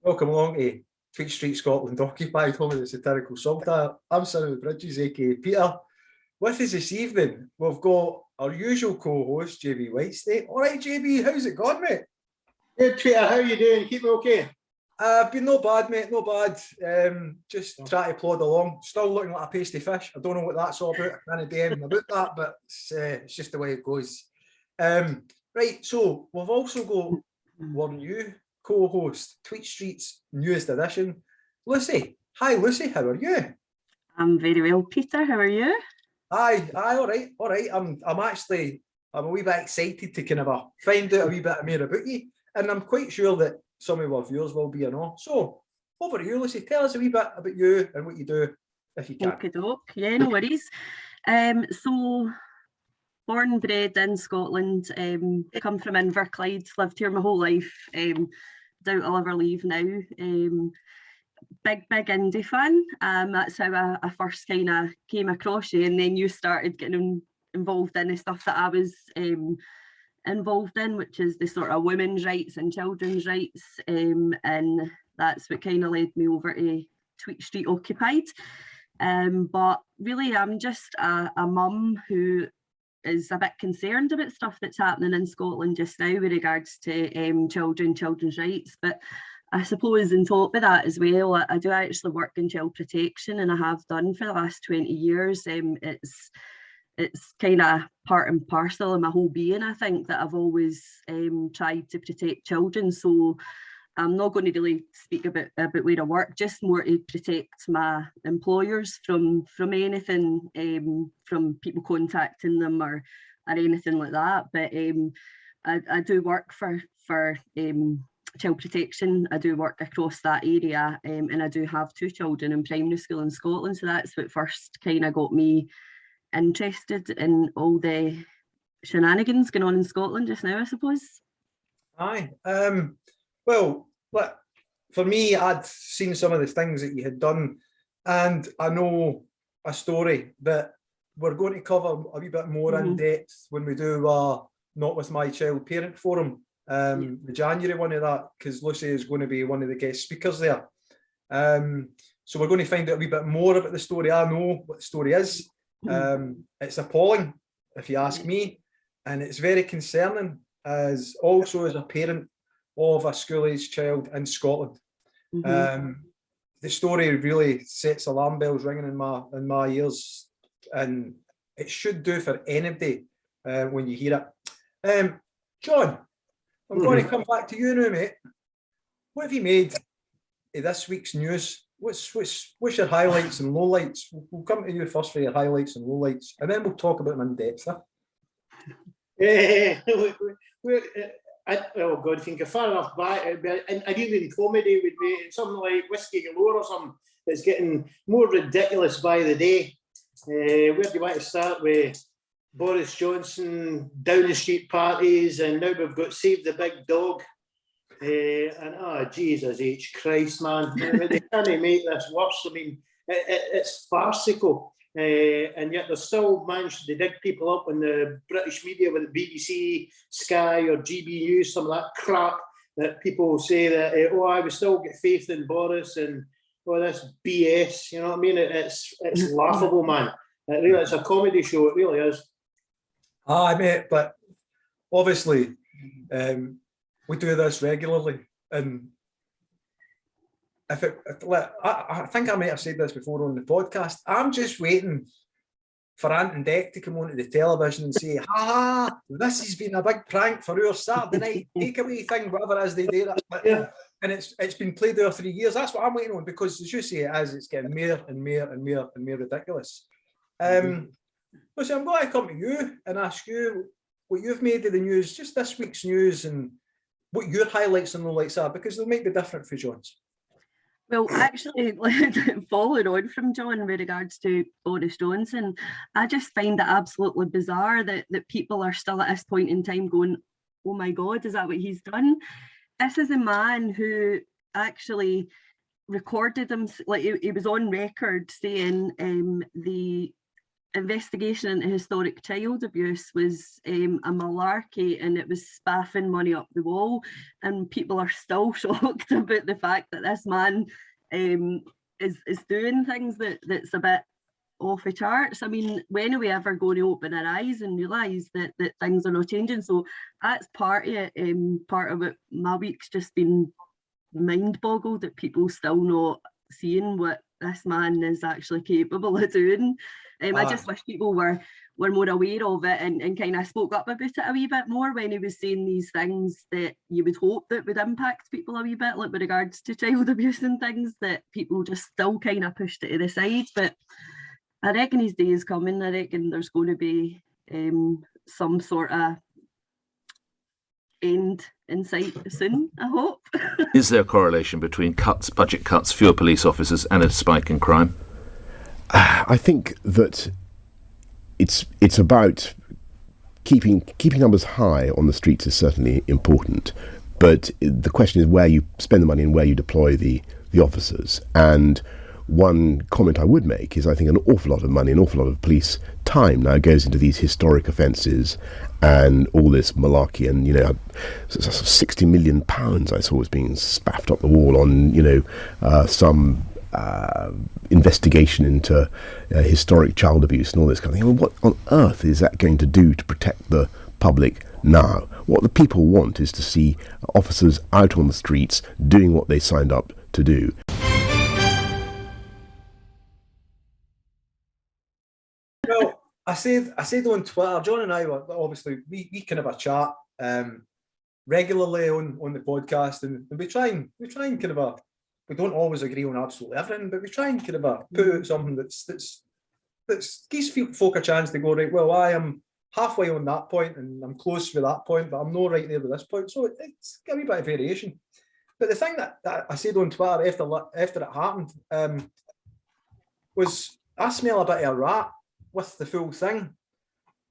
Welcome along to TweetStreet Scotland, occupied home of the satirical Salta. I'm Simon Bridges, aka Peter. With us this evening, we've got our usual co-host, JB Whitestate. All right, JB, how's it going, mate? Good, Peter. How are you doing? Keep me okay? I've been no bad, mate, no bad. Just try to plod along. Still looking like a pasty fish. I don't know what that's all about. I can't DM about that, but it's just the way it goes. Right, so we've also got one new co-host, TweetStreet's newest edition, Lucie. Hi, Lucie. How are you? I'm very well, Peter. How are you? Aye, all right. I'm a wee bit excited to kind of find out a wee bit more about you, and I'm quite sure that some of our viewers will be and all. So over to you, Lucie. Tell us a wee bit about you and what you do, if you can. Okey-doke. Yeah, no worries. So born and bred in Scotland, come from Inverclyde, lived here my whole life. Doubt I'll ever leave now. Big indie fan. That's how I first kind of came across you, and then you started getting involved in the stuff that I was involved in, which is the sort of women's rights and children's rights, and that's what kind of led me over to TweetStreet Occupied. But really, I'm just a mum who is a bit concerned about stuff that's happening in Scotland just now with regards to children's rights. But I suppose on top of that as well, I do actually work in child protection, and I have done for the last 20 years. It's kind of part and parcel of my whole being, I think, that I've always tried to protect children. So I'm not going to really speak about where I work, just more to protect my employers from anything, from people contacting them or anything like that. But I do work for child protection. I do work across that area, and I do have 2 children in primary school in Scotland. So that's what first kind of got me interested in all the shenanigans going on in Scotland just now, I suppose. Aye. Well, for me, I'd seen some of the things that you had done, and I know a story that we're going to cover a wee bit more in depth when we do Not With My Child Parent Forum, the January one of that, because Lucie is going to be one of the guest speakers there. So we're going to find out a wee bit more about the story. I know what the story is. It's appalling, if you ask me, and it's very concerning as a parent of a school-aged child in Scotland. The story really sets alarm bells ringing in my ears, and it should do for anybody when you hear it. John, I'm going to come back to you now, mate. What have you made of this week's news? What's your highlights and lowlights? We'll come to you first for your highlights and lowlights, and then we'll talk about them in depth. Oh God, think of far enough back. And even comedy would be something like Whiskey Galore or something that's getting more ridiculous by the day. Where do you want to start with? Boris Johnson, down the street parties, and now we've got Save the Big Dog. And Jesus H. Christ, man. They can't make this worse. I mean, it's farcical. And yet they're still managed to dig people up in the British media with the BBC, Sky or GB News, some of that crap that people say that, I would still get faith in Boris, and that's BS, you know what I mean? It's laughable, man. It's a comedy show, it really is. Aye, mate, but obviously we do this regularly, and I think I might have said this before on the podcast. I'm just waiting for Ant and Dec to come onto the television and say, "Ha! This has been a big prank for our Saturday night takeaway thing, whatever it is they do that." And it's been played there 3 years. That's what I'm waiting on, because as you say, it's getting more and more ridiculous. Listen, I'm going to come to you and ask you what you've made of the news, just this week's news, and what your highlights and lowlights are, because they might be different for John's. Well, actually, following on from John with regards to Boris Johnson, I just find it absolutely bizarre that people are still at this point in time going, oh my God, is that what he's done? This is a man who actually recorded him, like he was on record saying the investigation into historic child abuse was a malarkey, and it was spaffing money up the wall, and people are still shocked about the fact that this man is doing things that's a bit off the charts. I mean, when are we ever going to open our eyes and realise that things are not changing? So that's part of it. Part of it, my week's just been mind boggled that people still not seeing what this man is actually capable of doing. I just wish people were more aware of it and kind of spoke up about it a wee bit more when he was saying these things that you would hope that would impact people a wee bit, like with regards to child abuse and things, that people just still kind of pushed it to the side. But I reckon his day is coming. I reckon there's going to be some sort of end in sight soon, I hope. Is there a correlation between budget cuts, fewer police officers and a spike in crime? I think that it's about keeping numbers high on the streets is certainly important, but the question is where you spend the money and where you deploy the officers. And one comment I would make is I think an awful lot of money, an awful lot of police time now goes into these historic offences and all this malarkey, and £60 million I saw was being spaffed up the wall on some investigation into historic child abuse and all this kind of thing. Well, what on earth is that going to do to protect the public now? What the people want is to see officers out on the streets doing what they signed up to do. Well, I said on Twitter, John and I were obviously we kind of a chat regularly on the podcast, and we try and kind of we don't always agree on absolutely everything, but we try and kind of put out something that gives folk a chance to go, right, well, I am halfway on that point and I'm close to that point, but I'm not right there with this point. So it's a wee bit of variation. But the thing that I said on Twitter after it happened was I smell a bit of a rat with the full thing,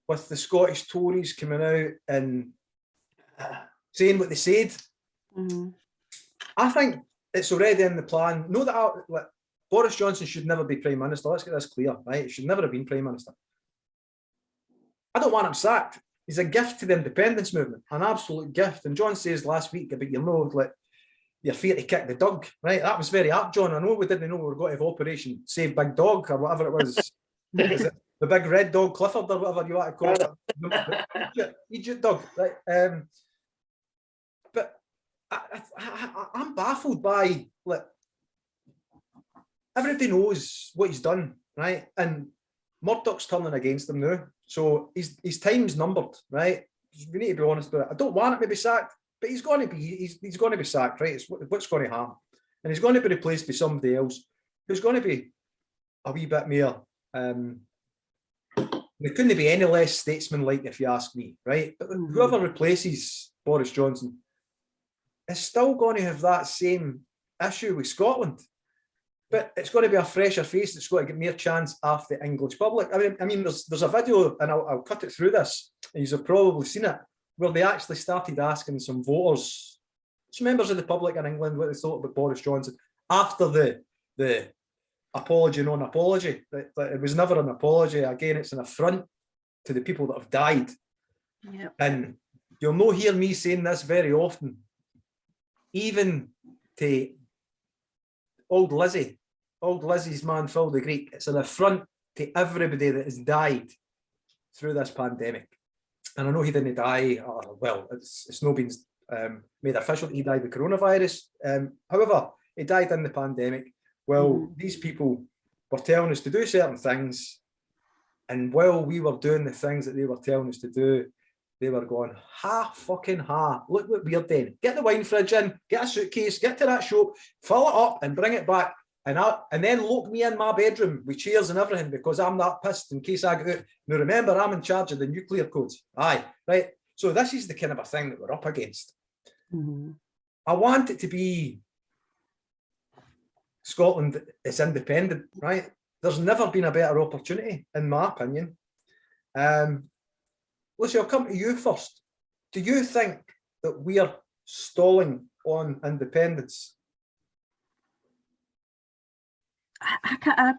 with the Scottish Tories coming out and saying what they said. Mm-hmm. I think it's already in the plan. No, that Boris Johnson should never be Prime Minister. Let's get this clear, right? He should never have been Prime Minister. I don't want him sacked. He's a gift to the independence movement, an absolute gift. And John says last week about your fear to kick the dog, right? That was very apt, John. I know we didn't know we were going to have Operation Save Big Dog or whatever it was. Is it the big red dog, Clifford, or whatever you want to call it? Egypt dog, right? But I'm baffled by, everybody knows what he's done, right? And Murdoch's turning against him now. So his time's numbered, right? We need to be honest about it. I don't want him to be sacked, but he's going to be sacked, right? It's what's going to happen. And he's going to be replaced by somebody else who's going to be a wee bit more, there couldn't be any less statesman-like, if you ask me, right? But whoever replaces Boris Johnson is still going to have that same issue with Scotland. But it's going to be a fresher face that's going to get more chance off the English public. I mean, there's a video, and I'll cut it through this, and you've probably seen it, where they actually started asking some voters, some members of the public in England, what they thought about Boris Johnson after the apology, non-apology. It was never an apology. Again, it's an affront to the people that have died. Yep. And you'll not hear me saying this very often, even to old Lizzie's man, Phil the Greek. It's an affront to everybody that has died through this pandemic. And I know he didn't die, well, it's not been made official that he died of coronavirus. However, he died in the pandemic. Well, these people were telling us to do certain things, and while we were doing the things that they were telling us to do, they were going, fucking look what we're doing. Get the wine fridge in, get a suitcase, get to that shop, fill it up and bring it back, and then lock me in my bedroom with chairs and everything because I'm that pissed in case I get out. Now remember, I'm in charge of the nuclear codes. Aye, right? So this is the kind of a thing that we're up against. Mm-hmm. I want it to be Scotland is independent, right? There's never been a better opportunity, in my opinion. Lucie, I'll come to you first. Do you think that we are stalling on independence? I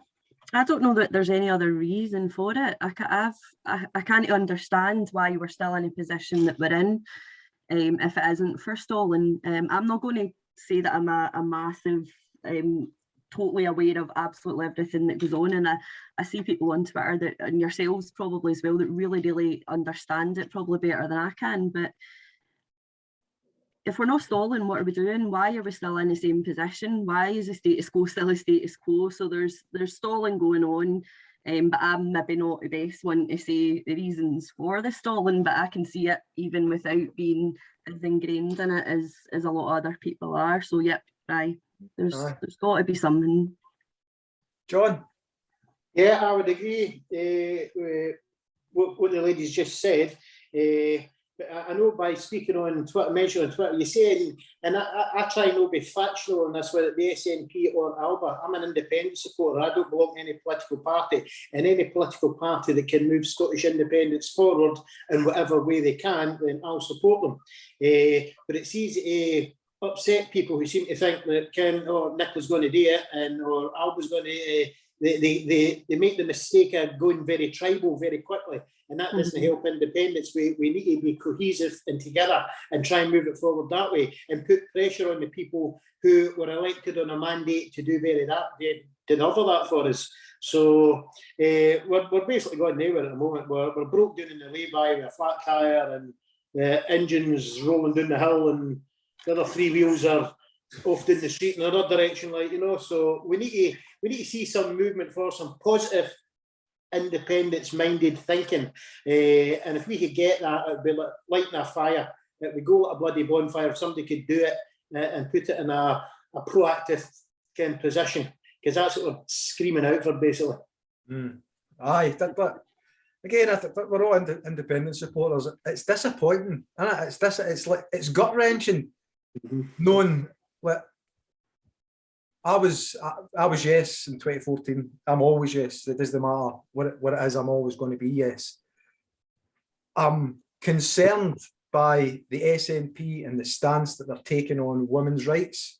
I don't know that there's any other reason for it. I can't understand why we're still in a position that we're in, if it isn't for stalling. I'm not going to say that I'm a massive, totally aware of absolutely everything that goes on, and I see people on Twitter that, and yourselves probably as well, that really understand it probably better than I can. But if we're not stalling, what are we doing? Why are we still in the same position? Why is the status quo still a status quo? So there's stalling going on, but I'm maybe not the best one to say the reasons for the stalling, but I can see it even without being as ingrained in it as a lot of other people are. So yep, there's got to be something. John? Yeah, I would agree with what the ladies just said. But I know by speaking on Twitter, mentioning on Twitter, you say, and I try not to be factional on this, whether it be SNP or Alba. I'm an independent supporter. I don't belong to any political party, and any political party that can move Scottish independence forward in whatever way they can, then I'll support them. But it's easy to upset people who seem to think that Nicola's going to do it, or Alba's going to. They make the mistake of going very tribal very quickly, and that doesn't help independence. We need to be cohesive and together and try and move it forward that way, and put pressure on the people who were elected on a mandate to do deliver that for us. So we're basically going nowhere at the moment. We're broke down in the lay-by with a flat tyre, and the engine's rolling down the hill, and the other three wheels are off down the street in another direction, so we need to see some movement for some positive independence-minded thinking, and if we could get that, it'd be like lighting a fire. It would go like a bloody bonfire if somebody could do it and put it in a proactive kind of position, because that's what we're screaming out for, basically. Aye, but again, I think we're all independent supporters. It's disappointing, isn't it? It's gut-wrenching, knowing what I was yes in 2014. I'm always yes. It doesn't matter what it is. I'm always going to be yes. I'm concerned by the SNP and the stance that they're taking on women's rights.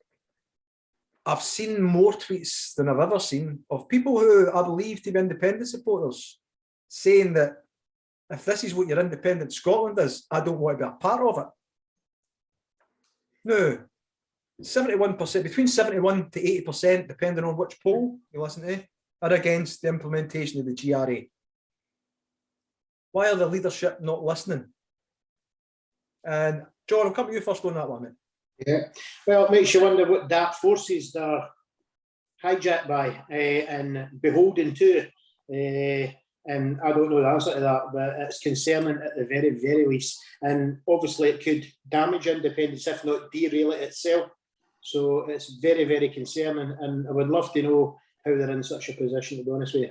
I've seen more tweets than I've ever seen of people who I believe to be independent supporters saying that if this is what your independent Scotland is, I don't want to be a part of it. No. 71%, between 71 to 80%, depending on which poll you listen to, are against the implementation of the GRA. Why are the leadership not listening? And John, I'll come to you first on that one, mate. Yeah, well, it makes you wonder what dark forces they're hijacked by and beholden to. And I don't know the answer to that, but it's concerning at the very, very least. And obviously it could damage independence, if not derail it itself. So it's very, very concerning, and I would love to know how they're in such a position, to be honest with you.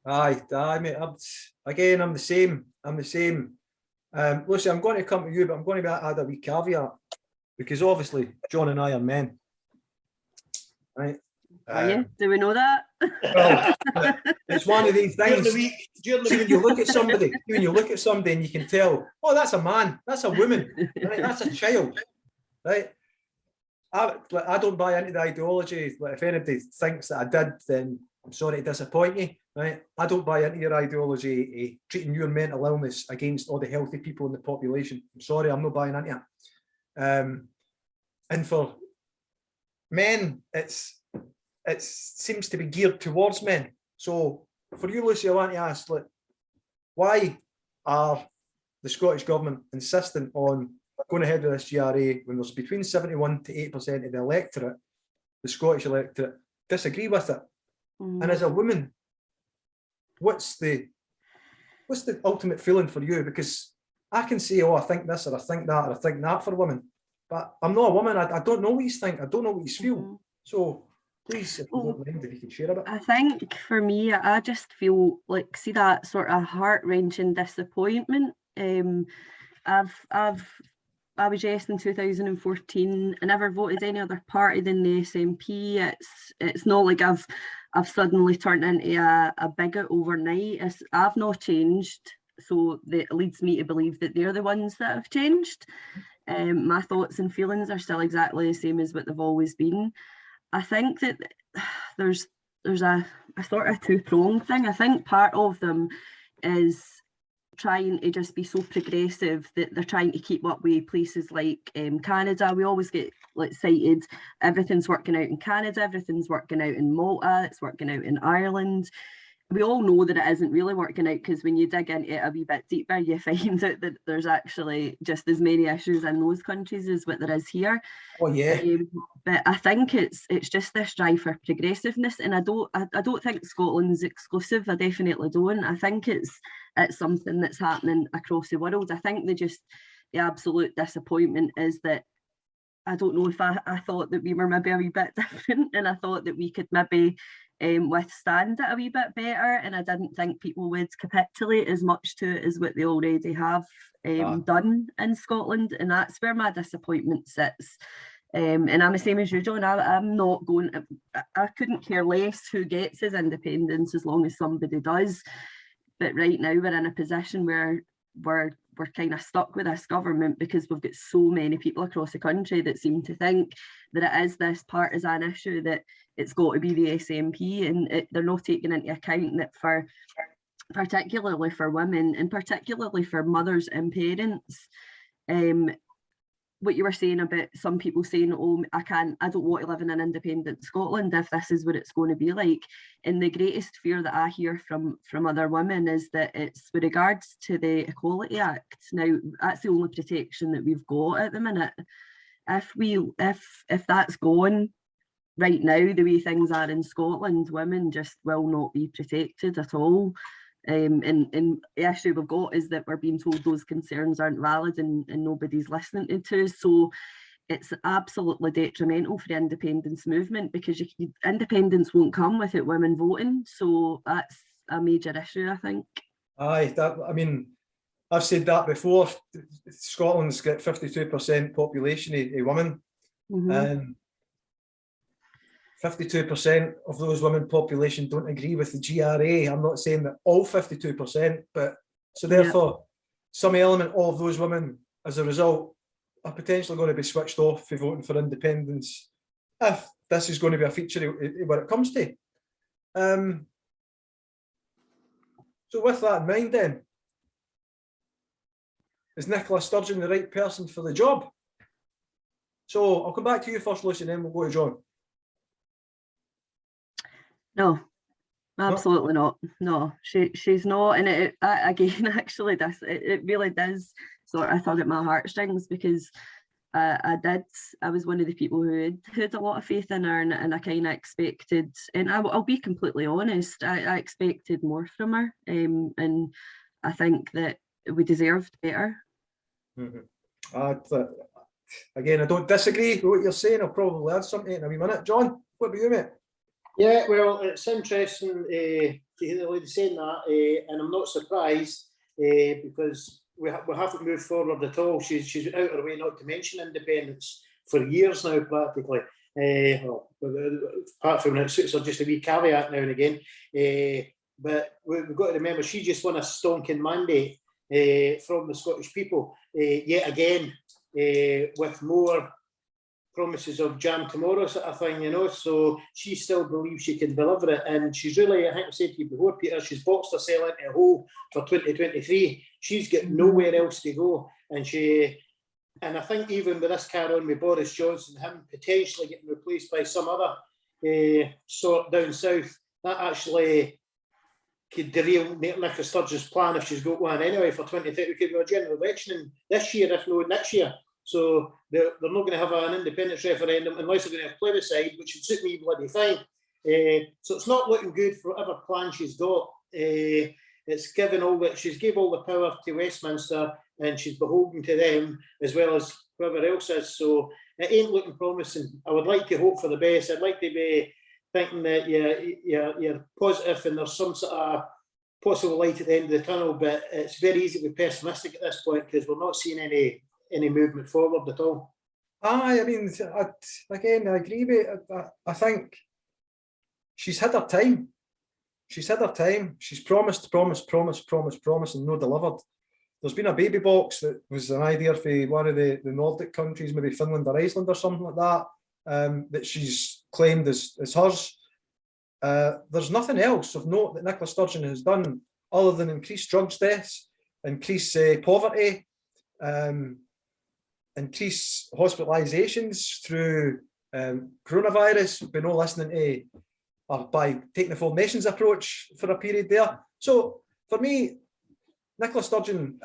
Aye, mate. I'm the same. Lucie, I'm going to come to you, but I'm going to add a wee caveat, because obviously John and I are men, right? Do we know that? Well, it's one of these things. When you look at somebody, and you can tell, oh, that's a man, that's a woman, right? That's a child, right? I don't buy into the ideology. If anybody thinks that I did, then I'm sorry to disappoint you, right? I don't buy into your ideology treating your mental illness against all the healthy people in the population. I'm sorry, I'm not buying into it. And for men, it seems to be geared towards men. So for you, Lucie, I want to ask, why are the Scottish Government insisting on going ahead with this GRA when there's between 71 to 8% of the electorate, the Scottish electorate, disagree with it? And as a woman, what's the ultimate feeling for you? Because I can say, oh, I think this, or I think that, or I think that for women, but I'm not a woman. I don't know what you think. I don't know what you feel. So please, if you don't mind, if you can share a bit. I think for me, I just feel like, see that sort of heart-wrenching disappointment. I was yes in 2014. I never voted any other party than the SNP. It's not like I've suddenly turned into a bigot overnight. I've not changed, so that leads me to believe that they're the ones that have changed. My thoughts and feelings are still exactly the same as what they've always been. I think that there's there's a sort of two-pronged thing. I think part of them is trying to just be so progressive that they're trying to keep up with places like Canada. We always get like cited, everything's working out in Canada, everything's working out in Malta, it's working out in Ireland. We all know that it isn't really working out, because when you dig into it a wee bit deeper, you find out that there's actually just as many issues in those countries as what there is here. Oh yeah. But I think it's just this drive for progressiveness, and I don't think Scotland's exclusive. I definitely don't. I think it's something that's happening across the world. I think the absolute disappointment is that I don't know if I thought that we were maybe a wee bit different, and I thought that we could maybe withstand it a wee bit better, and I didn't think people would capitulate as much to it as what they already have done in Scotland, and that's where my disappointment sits. And I'm the same as you, John. I'm not going to, I couldn't care less who gets his independence as long as somebody does. But right now we're in a position where we're kind of stuck with this government, because we've got so many people across the country that seem to think that it is this partisan issue, that it's got to be the SNP, and they're not taking into account that particularly for women, and particularly for mothers and parents, what you were saying about some people saying, oh, I don't want to live in an independent Scotland if this is what it's going to be like. And the greatest fear that I hear from other women is that it's with regards to the Equality Act. Now, that's the only protection that we've got at the minute. If that's gone right now, the way things are in Scotland, women just will not be protected at all. And the issue we've got is that we're being told those concerns aren't valid, and nobody's listening to us. So it's absolutely detrimental for the independence movement, because independence won't come without women voting. So that's a major issue, I think. Aye, I mean, I've said that before. Scotland's got 52% population of women, and 52% of those women population don't agree with the GRA. I'm not saying that all 52%, but so therefore some element of those women, as a result, are potentially going to be switched off for voting for independence, if this is going to be a feature of what it comes to. So with that in mind then, is Nicola Sturgeon the right person for the job? So I'll come back to you first, Lucie, and then we'll go to John. No, absolutely not. No, she's not. And it again, actually, it really does sort of tug at my heartstrings, because I was one of the people who had a lot of faith in her, and I kind of expected, and I'll be completely honest, I expected more from her, and I think that we deserved better. Again, I don't disagree with what you're saying. I'll probably add something in a wee minute. John, what about you, mate? Yeah, well, it's interesting to hear the lady saying that, and I'm not surprised, because we haven't moved forward at all. She's out her way not to mention independence for years now, practically. Well, apart from when it suits her, just a wee caveat now and again. But we've got to remember, she just won a stonking mandate from the Scottish people, yet again, with more promises of jam tomorrow sort of thing, you know, so she still believes she can deliver it, and she's really, I think I said to you before, Peter, she's boxed herself into a hole for 2023. She's got nowhere else to go, and I think even with this car on with Boris Johnson, him potentially getting replaced by some other sort down south, that actually could derail Nicola Sturgeon's plan, if she's got one anyway, for 2030. We could have a general election this year, if not next year. So they're not going to have an independence referendum unless they're going to have plebiscite, which would suit me bloody fine. So it's not looking good for whatever plan she's got. It's given all that, she's gave all the power to Westminster, and she's beholden to them as well as whoever else is. So it ain't looking promising. I would like to hope for the best. I'd like to be thinking that you're positive and there's some sort of possible light at the end of the tunnel, but it's very easy to be pessimistic at this point, because we're not seeing any movement forward at all. I mean, again, I agree with it. I think she's had her time. She's had her time. She's promised, and no delivered. There's been a baby box that was an idea for one of the Nordic countries, maybe Finland or Iceland or something like that, that she's claimed as hers. there's nothing else of note that Nicola Sturgeon has done other than increase drugs deaths, increase poverty, increase hospitalisations through coronavirus, by no listening to, or by taking the full nations approach for a period there. So for me, Nicola Sturgeon,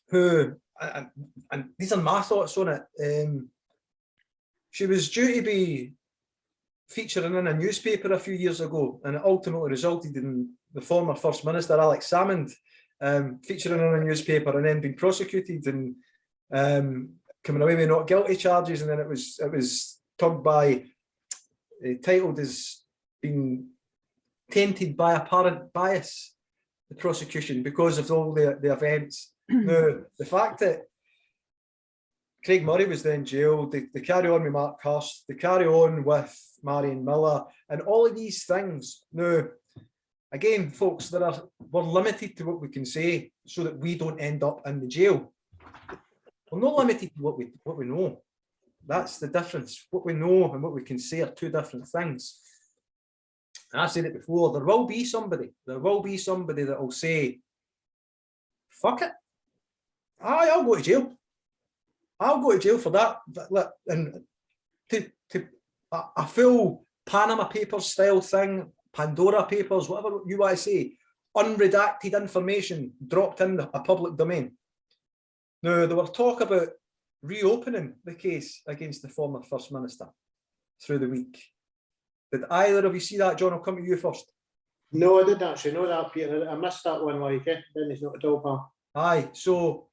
who, and these are my thoughts on it, she was due to be featuring in a newspaper a few years ago, and it ultimately resulted in the former First Minister, Alex Salmond, featuring in a newspaper and then being prosecuted and coming away with not guilty charges, and then it was tugged by, titled as being tainted by apparent bias, the prosecution, because of all the events. Now, the fact that Craig Murray was then jailed, they carry on with Mark Hurst, they carry on with Marion Miller, and all of these things. Now, again, folks, we're limited to what we can say so that we don't end up in the jail. We're not limited to what we know. That's the difference. What we know and what we can say are two different things. And I've said it before, there will be somebody that will say, fuck it, I'll go to jail. I'll go to jail for that. And to a full Panama Papers style thing, Pandora Papers, whatever you want to say, unredacted information dropped in a public domain. Now, there were talk about reopening the case against the former First Minister through the week. Did either of you see that? John, I'll come to you first. No, I didn't actually know that, Peter. I missed that one, like, then it's not at all, pal. Aye, so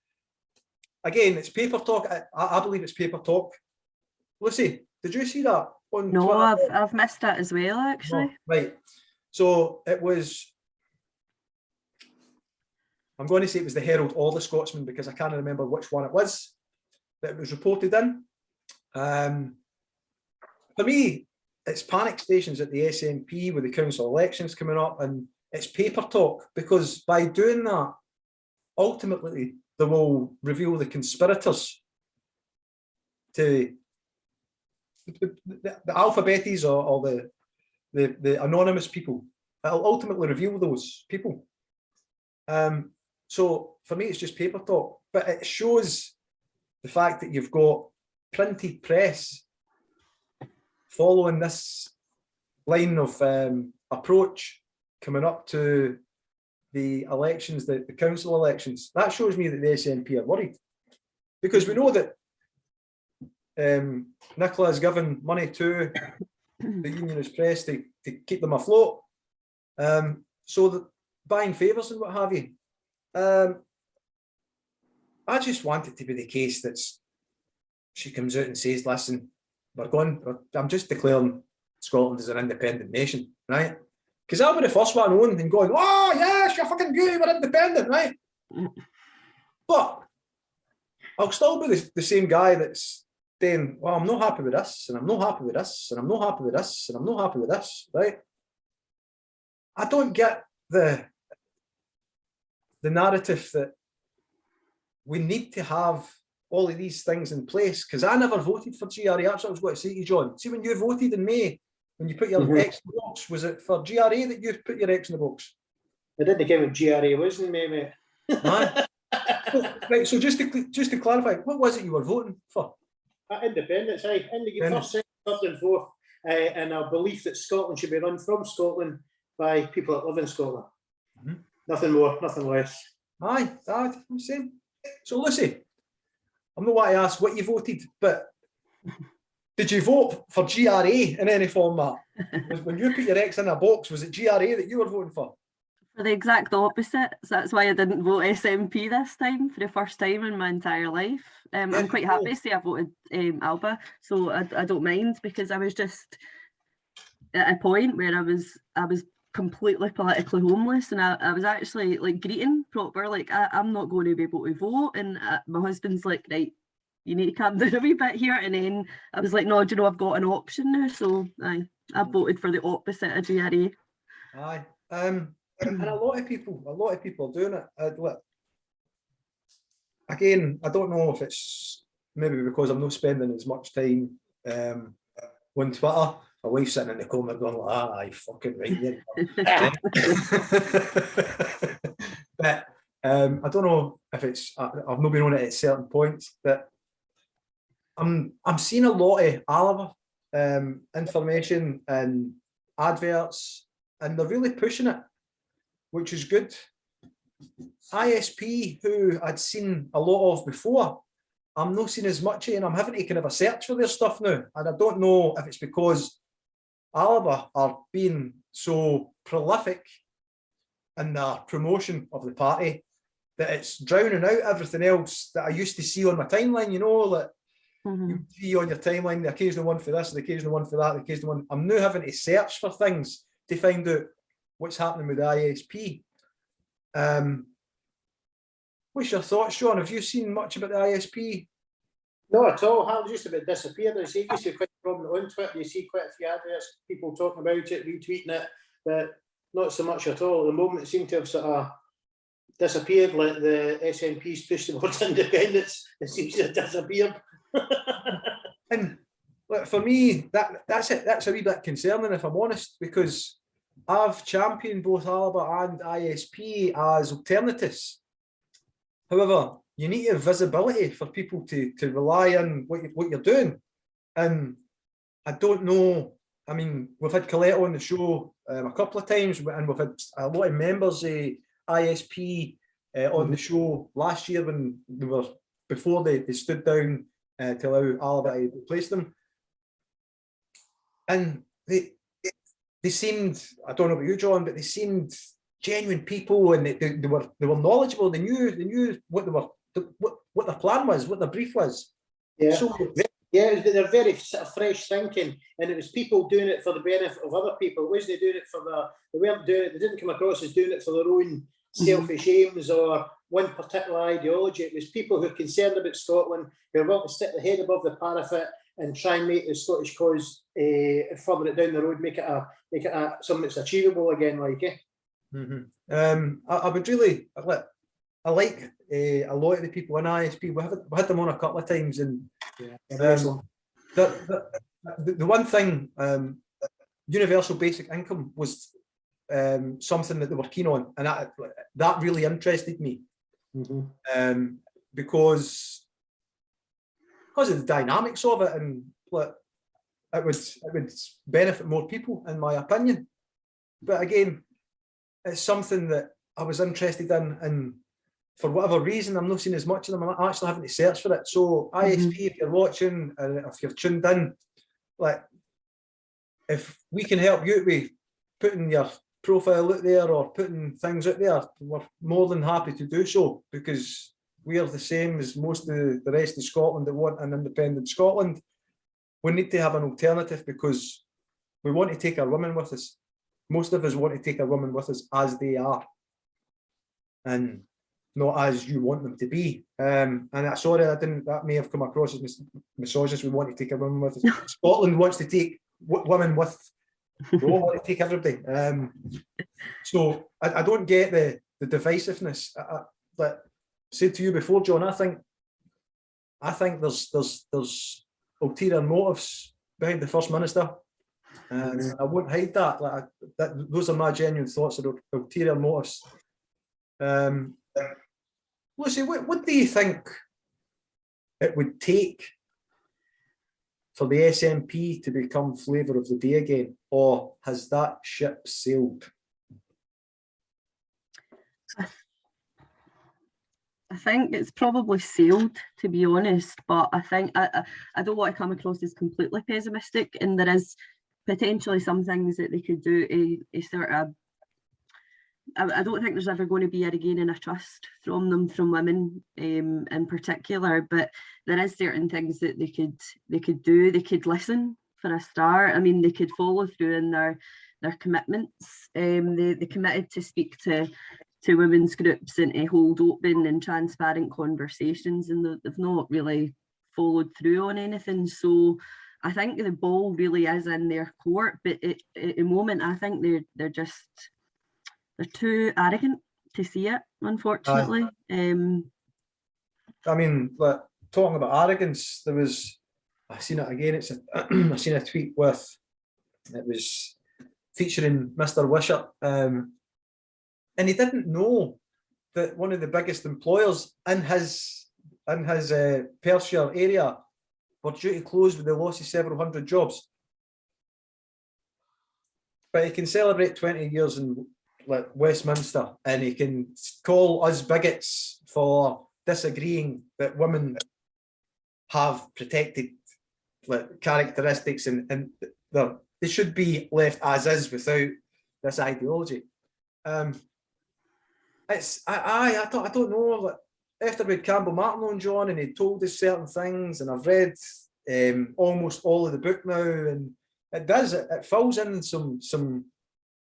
again, it's paper talk. I believe it's paper talk. Lucie, did you see that on No, Twitter? I've missed that as well, actually. No, right. So it was, I'm going to say it was the Herald or the Scotsman because I can't remember which one it was that it was reported in. For me, it's panic stations at the SNP with the council elections coming up, and it's paper talk, because by doing that, ultimately they will reveal the conspirators to the alphabetes or the anonymous people. It'll ultimately reveal those people. So for me, it's just paper talk, but it shows the fact that you've got printed press following this line of approach coming up to the elections, the council elections. That shows me that the SNP are worried, because we know that Nicola has given money to the unionist press to keep them afloat, so that buying favours and what have you. I just want it to be the case that she comes out and says, listen, I'm just declaring Scotland as an independent nation, right? Because I'll be the first one on and going, oh yes, you're fucking beauty, we're independent, right? But I'll still be the same guy that's saying, well, I'm not happy with this, and I'm not happy with this, and I'm not happy with this, and I'm not happy with this, right? I don't get the narrative that we need to have all of these things in place, because I never voted for GRA. That's what I was going to say to you, John. See, when you voted in May, when you put your X in the box, was it for GRA that you put your X in the box? I didn't give it GRA, wasn't me, mate? Right. Right, so just to clarify, what was it you were voting for? Independence, aye. First, second, third and fourth, and a belief that Scotland should be run from Scotland by people that live in Scotland. Nothing more, nothing less. Aye, I'm saying. So Lucie, I'm not want to ask what you voted, but did you vote for GRA in any format? When you put your X in a box, was it GRA that you were voting for? For the exact opposite. So that's why I didn't vote SNP this time, for the first time in my entire life. I'm quite happy to say I voted Alba, so I don't mind, because I was just at a point where I was completely politically homeless, and I was actually like greeting proper, like I'm not going to be able to vote, and my husband's like, right, you need to calm down a wee bit here, and then I was like, no, do you know, I've got an option now, so I voted for the opposite of GRA. Aye, and a lot of people are doing it. Again, I don't know if it's maybe because I'm not spending as much time on Twitter, my wife sitting in the corner going, aye, fucking right there. But I don't know if it's, I've not been on it at certain points, but I'm seeing a lot of Alaba information and adverts, and they're really pushing it, which is good. ISP, who I'd seen a lot of before, I'm not seeing as much of, and I'm having to kind of a search for their stuff now. And I don't know if it's because Alaba are being so prolific in their promotion of the party that it's drowning out everything else that I used to see on my timeline, you know, like you see on your timeline, the occasional one for this, the occasional one for that, the occasional one. I'm now having to search for things to find out what's happening with the ISP. What's your thoughts, Sean? Have you seen much about the ISP? Not at all. How just about disappeared. I see you see quite prominent on Twitter. You see quite a few adverts, people talking about it, retweeting it, but not so much at all. At the moment, it seems to have sort of disappeared, like the SNP's push towards independence. It seems to have disappeared. And look, for me, that's it. That's a wee bit concerning, if I'm honest, because I've championed both Alaba and ISP as alternatives. However, you need to have visibility for people to rely on what you're doing. And I don't know, I mean, we've had Colette on the show a couple of times, and we've had a lot of members of ISP on the show last year when they were, before they stood down to allow Alaba to replace them. And they seemed, I don't know about you, John, but they seemed genuine people, and they were knowledgeable. They knew what they were, what their plan was, what their brief was. Yeah. So, yeah, they're very sort of fresh thinking, and it was people doing it for the benefit of other people. Was they doing it for they weren't doing it, they didn't come across as doing it for their own selfish aims or one particular ideology. It was people who are concerned about Scotland, who are willing to stick their head above the parapet and try and make the Scottish cause further it down the road, make it something that's achievable again, like I would really, I like a lot of the people in ISP. We had them on a couple of times, and the one thing, universal basic income was something that they were keen on, and that really interested me, because of the dynamics of it, and it would benefit more people, in my opinion. But again, it's something that I was interested in, and for whatever reason, I'm not seeing as much of them. I'm actually having to search for it. So ISP, if you're watching, if you've tuned in, like, if we can help you with putting your profile out there or putting things out there, we're more than happy to do so, because we are the same as most of the rest of Scotland that want an independent Scotland. We need to have an alternative, because we want to take our women with us. Most of us want to take our women with us as they are, and not as you want them to be. And sorry, that may have come across as misogynist. We want to take our women with us. Scotland wants to take women with. We all want to take everybody. So I don't get the divisiveness. But said to you before, John, I think there's ulterior motives behind the First Minister. And I won't hide that. Those are my genuine thoughts about ulterior motives. Lucie, what do you think it would take for the SNP to become flavour of the day again, or has that ship sailed? I think it's probably sailed, to be honest, but I think I don't want to come across as completely pessimistic, and there is potentially some things that they could do a sort of, I don't think there's ever going to be a regaining of trust from them, from women in particular, but there is certain things that they could do. They could listen, for a start. I mean, they could follow through in their commitments. They committed to speak to women's groups and to hold open and transparent conversations, and they've not really followed through on anything. So I think the ball really is in their court, but at the moment I think they're too arrogant to see it, unfortunately. I mean, like, talking about arrogance, I seen it again. I seen a tweet with It was featuring Mr. Wishart, and he didn't know that one of the biggest employers in his Perthshire area were due to close with the loss of several hundred jobs. But he can celebrate 20 years in like Westminster, and he can call us bigots for disagreeing that women have protected like characteristics, and they should be left as is without this ideology. I don't know. Like, after we had Campbell Martin on John, and he told us certain things, and I've read almost all of the book now, and it fills in some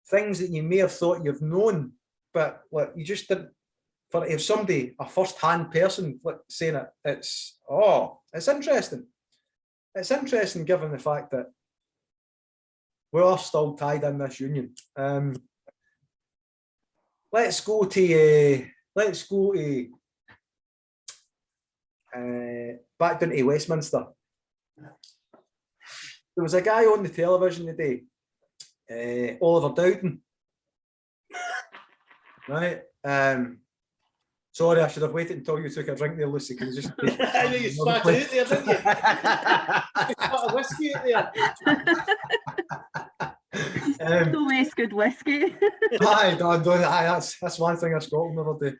things that you may have thought you've known, but like you just didn't. For if somebody, a first-hand person, like saying it, it's interesting. It's interesting given the fact that we are still tied in this union. Let's go to back down to Westminster. There was a guy on the television today, Oliver Dowden. Right. Sorry, I should have waited until you took a drink there, Lucie. Can you just? I know you spat out there, didn't you? You spat a whiskey out there. Don't waste good whiskey. Aye, that's one thing a Scotland never do.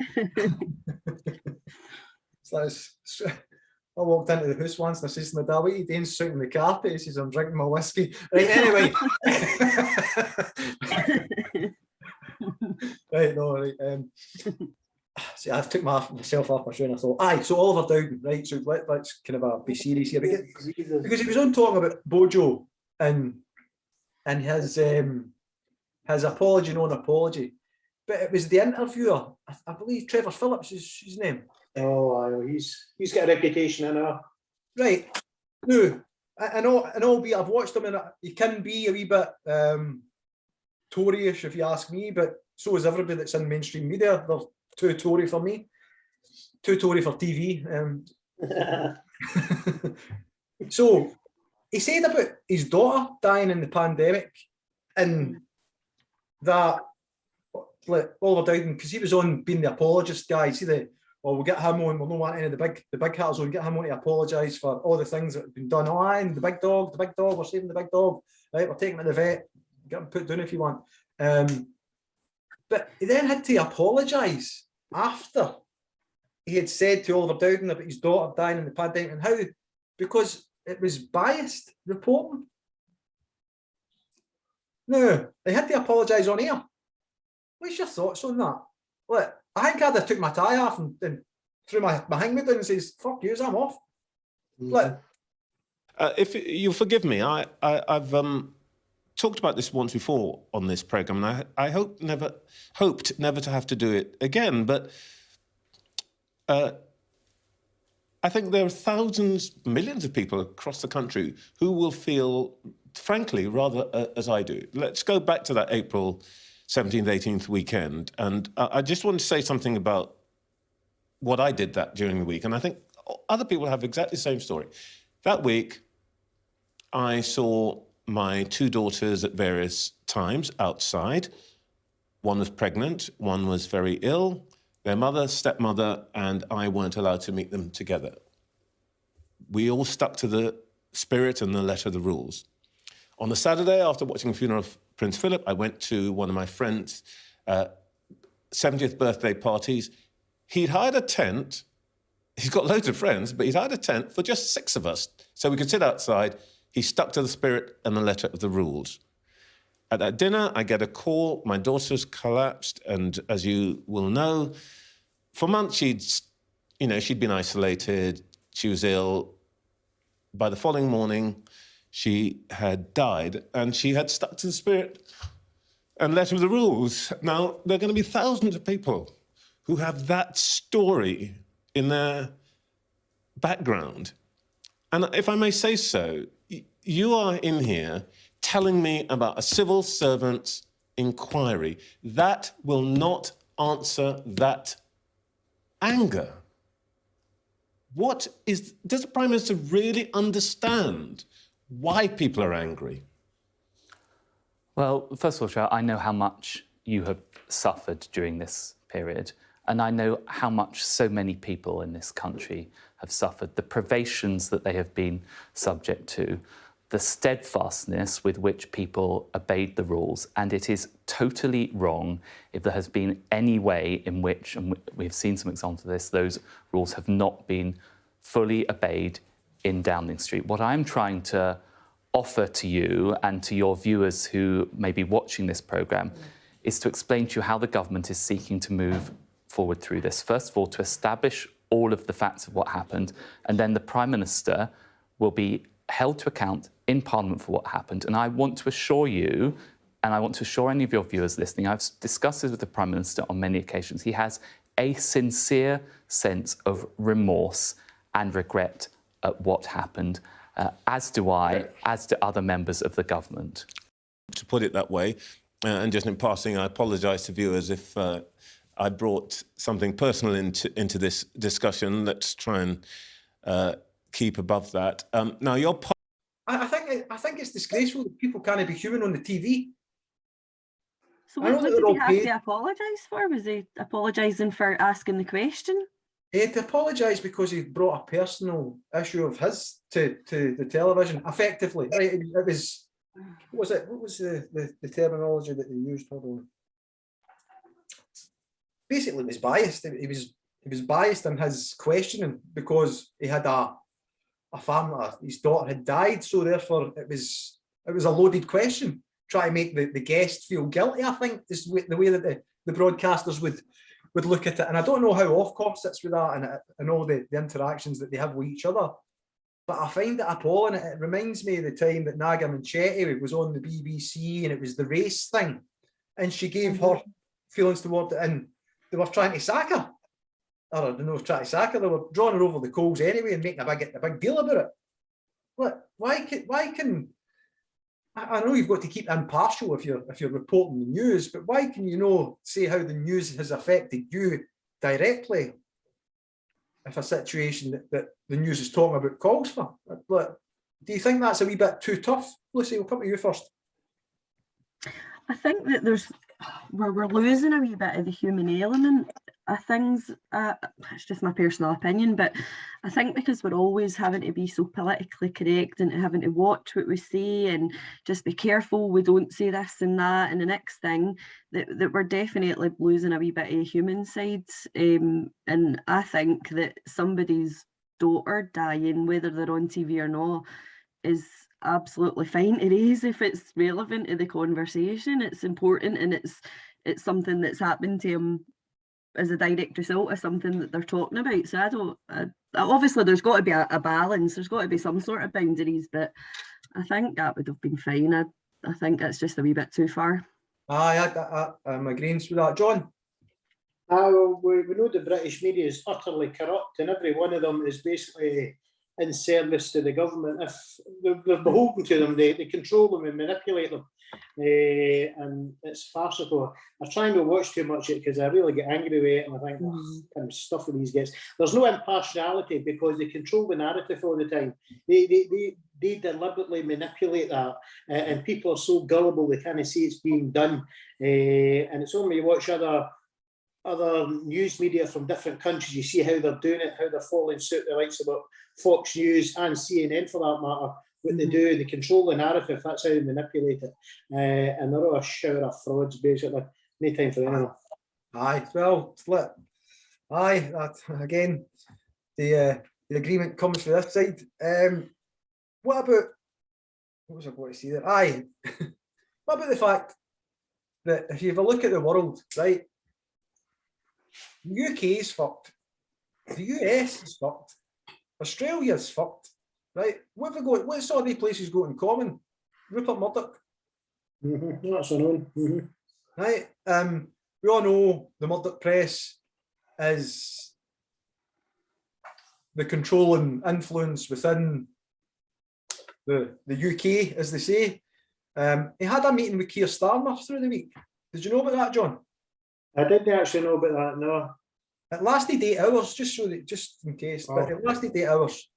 I walked into the house once and I says to my dad, "What are you doing sitting on the carpet?" He says, "I'm drinking my whiskey." Right, anyway. Right, no, right. See, I've took myself off my shoe and I thought, aye, so Oliver Dowden, right? So let's kind of be serious here because he was on talking about Bojo and his apology, non-apology, but it was the interviewer, I believe Trevor Phillips is his name. Oh, he's got a reputation, I know. Right. No, I know, albeit I've watched him and he can be a wee bit Tory-ish if you ask me, but so is everybody that's in mainstream media. They're too Tory for me, too Tory for TV. So he said about his daughter dying in the pandemic, and that like Oliver Dowden, because he was on being the apologist guy. See we'll get him on. We'll not want any of the big hitters on. Get him on to apologise for all the things that have been done. Oh, and the big dog. We're saving the big dog. Right, we're taking him to the vet. Get him put down if you want. But he then had to apologise after he had said to Oliver Dowden about his daughter dying in the pandemic and how, because it was biased reporting. No, he had to apologise on air. What's your thoughts on that? Look, I think I'd have took my tie off and threw my hangman down and says, "Fuck yous, I'm off." Look. If you forgive me, I've talked about this once before on this program, and I hoped never to have to do it again. But I think there are thousands, millions of people across the country who will feel, frankly, rather as I do. Let's go back to that April 17th, 18th weekend, and I just want to say something about what I did during the week, and I think other people have exactly the same story. That week, I saw my two daughters at various times outside. One was pregnant, one was very ill. Their mother, stepmother, and I weren't allowed to meet them together. We all stuck to the spirit and the letter of the rules. On the Saturday, after watching the funeral of Prince Philip, I went to one of my friends' 70th birthday parties. He'd hired a tent. He's got loads of friends, but he'd hired a tent for just 6 of us, so we could sit outside. He stuck to the spirit and the letter of the rules. At that dinner, I get a call. My daughter's collapsed, and as you will know, for months she'd been isolated. She was ill. By the following morning, she had died, and she had stuck to the spirit and letter of the rules. Now, there are going to be thousands of people who have that story in their background. And if I may say so, you are in here telling me about a civil servant's inquiry. That will not answer that anger. Does the Prime Minister really understand why people are angry? Well, first of all, Cheryl, I know how much you have suffered during this period, and I know how much so many people in this country have suffered, the privations that they have been subject to, the steadfastness with which people obeyed the rules, and it is totally wrong if there has been any way in which, and we've seen some examples of this, those rules have not been fully obeyed in Downing Street. What I'm trying to offer to you and to your viewers who may be watching this programme is to explain to you how the government is seeking to move forward through this. First of all, to establish all of the facts of what happened, and then the Prime Minister will be held to account in Parliament for what happened. And I want to assure you, and I want to assure any of your viewers listening, I've discussed this with the Prime Minister on many occasions, he has a sincere sense of remorse and regret at what happened, as do I, as do other members of the government. To put it that way, and just in passing, I apologise to viewers if I brought something personal into this discussion. Let's try and keep above that. Now, I think it's disgraceful that people can't be human on the TV. So I know what that did they're he all have paid. to apologise for? Was he apologising for asking the question? He had to apologise because he brought a personal issue of his to the television, effectively. Right? It was, what was it? What was the terminology that they used? Hold on. Basically, it was biased. He was biased in his questioning because he had a family. His daughter had died, so therefore it was a loaded question. Try to make the guest feel guilty, I think, is the way that the broadcasters would look at it. And I don't know how Ofcom sits with that and all the interactions that they have with each other. But I find it appalling. It reminds me of the time that Naga Manchetti was on the BBC and it was the race thing. And she gave her feelings toward it and they were trying to sack her. Or I don't know if trying to sack her, they were drawing her over the coals anyway and making a big deal about it. What? Why can I know you've got to keep impartial if you're reporting the news, but why can you say how the news has affected you directly if a situation that the news is talking about calls for? Do you think that's a wee bit too tough? Lucie, we'll come to you first. I think that we're losing a wee bit of the human element of things. It's just my personal opinion, but I think because we're always having to be so politically correct and having to watch what we say and just be careful we don't say this and that and the next thing, that we're definitely losing a wee bit of the human side. And I think that somebody's daughter dying, whether they're on TV or not, is absolutely fine to raise if it's relevant to the conversation. It's important and it's something that's happened to him as a direct result of something that they're talking about. So obviously there's got to be a balance, there's got to be some sort of boundaries, but I think that would have been fine. I think it's just a wee bit too far. I'm agreeing with that. John? Well, we know the British media is utterly corrupt and every one of them is basically in service to the government. If they're beholden to them, they control them and manipulate them. And it's farcical. I try and not watch too much of it because I really get angry with it and I think, kind of stuff with these guys. There's no impartiality because they control the narrative all the time. They deliberately manipulate that and people are so gullible they can't see it's being done. And it's only you watch other news media from different countries, you see how they're doing it, how they're following suit, the likes of Fox News and CNN for that matter. What they do, they control the narrative, that's how they manipulate it. And they're all a shower of frauds, basically. No time for anyone. Aye, well, that again, the agreement comes from this side. What was I going to say there? Aye, what about the fact that if you have a look at the world, right, the UK is fucked, the US is fucked, Australia's fucked, right? What's all these places got in common? Rupert Murdoch. That's unknown. Right? We all know the Murdoch press is the controlling influence within the UK, as they say. He had a meeting with Keir Starmer through the week. Did you know about that, John? I didn't actually know about that, no. It lasted 8 hours, just in case, but it lasted 8 hours.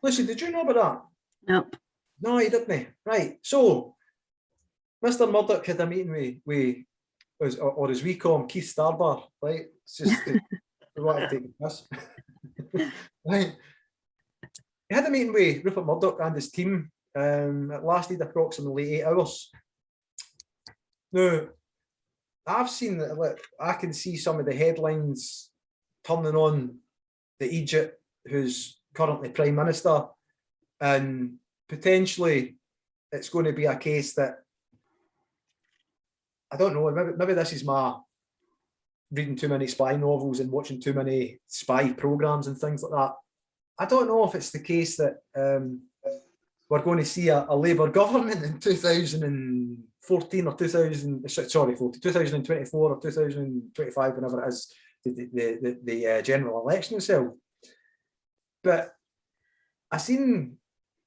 Lucie, did you know about that? Nope. No, he didn't. Right. So, Mr. Murdoch had a meeting with or as we call him, Keith Starbar, right? It's just we want to take this. Right. He had a meeting with Rupert Murdoch and his team. It lasted approximately 8 hours. Now, I've seen that. Look, I can see some of the headlines turning on the Egypt, who's currently Prime Minister, and potentially it's going to be a case that, I don't know, maybe this is my reading too many spy novels and watching too many spy programs and things like that. I don't know if it's the case that we're going to see a Labour government in 2014 or 2024 or 2025, whenever it is the general election itself. But I seen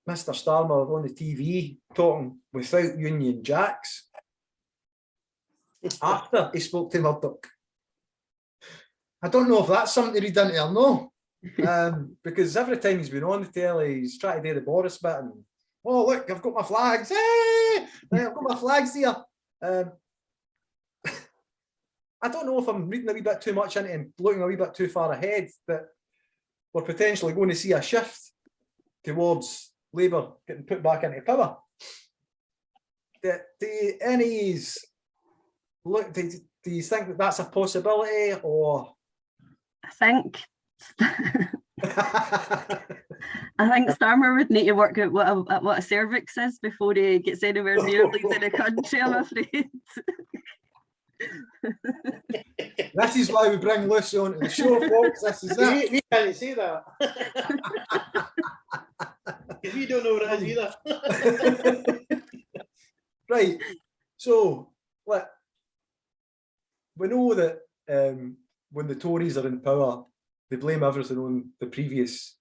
Mr. Starmer on the TV talking without Union Jacks after he spoke to Murdoch. I don't know if that's something to read into or no, because every time he's been on the telly, he's trying to do the Boris bit and, oh, look, I've got my flags. Hey! I've got my flags here. I don't know if I'm reading a wee bit too much into him, looking a wee bit too far ahead, but we're potentially going to see a shift towards Labour getting put back into power. Do you think that that's a possibility, or? I think Starmer would need to work out what a cervix is before he gets anywhere near leading the country, I'm afraid. This is why we bring Lucie onto the show, folks. This is it. We can't say that. Because we don't know what it is either. Right. So, we know that when the Tories are in power, they blame everything on the previous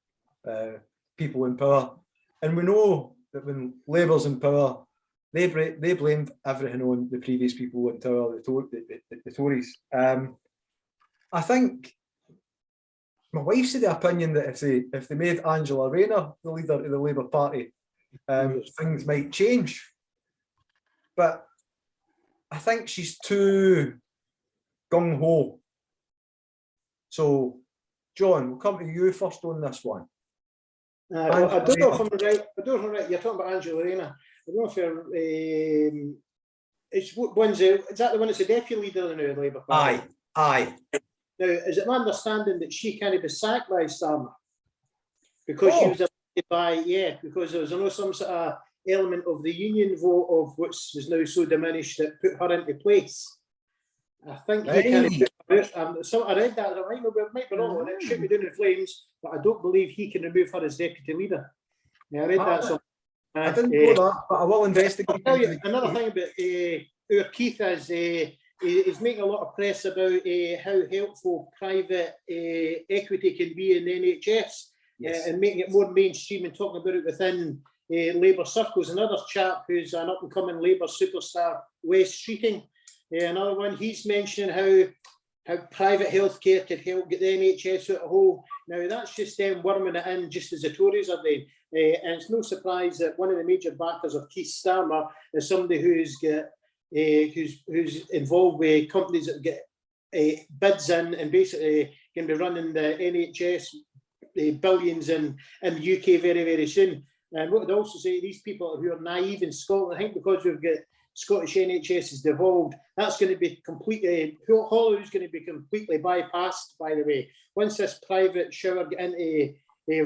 people in power. And we know that when Labour's in power, they blamed everything on the previous people in power, the Tories. I think my wife's of the opinion that if they made Angela Rayner the leader of the Labour Party, things might change. But I think she's too gung-ho. So, John, we'll come to you first on this one. I don't know if I'm right. I don't know if I'm right. You're talking about Angela Rayner. I don't know if you're. Is that the one that's the deputy leader in the Labour Party? Aye. Now, is it my understanding that she can't be sacked by Starmer because she was elected by because there was some sort of element of the union vote of which is now so diminished that put her into place. I think he can. I read that. I might be wrong on it. Should be doing in flames, but I don't believe he can remove her as deputy leader. Yeah, I read that. So I didn't know that, but I will investigate. I'll tell you another thing about our Keith is he's making a lot of press about how helpful private equity can be in the NHS, and making it more mainstream and talking about it within Labour circles. Another chap who's an up-and-coming Labour superstar, Wes Streeting, another one, he's mentioning how private healthcare could help get the NHS out of hole. Now, that's just them worming it in just as the Tories are doing. And it's no surprise that one of the major backers of Keith Starmer is somebody who's involved with companies that get bids in and basically can be running the NHS billions in the UK very, very soon. And what I'd also say, these people who are naive in Scotland, I think because we've got Scottish NHS is devolved, that's going to be completely, Holloway's going to be completely bypassed, by the way. Once this private shower get into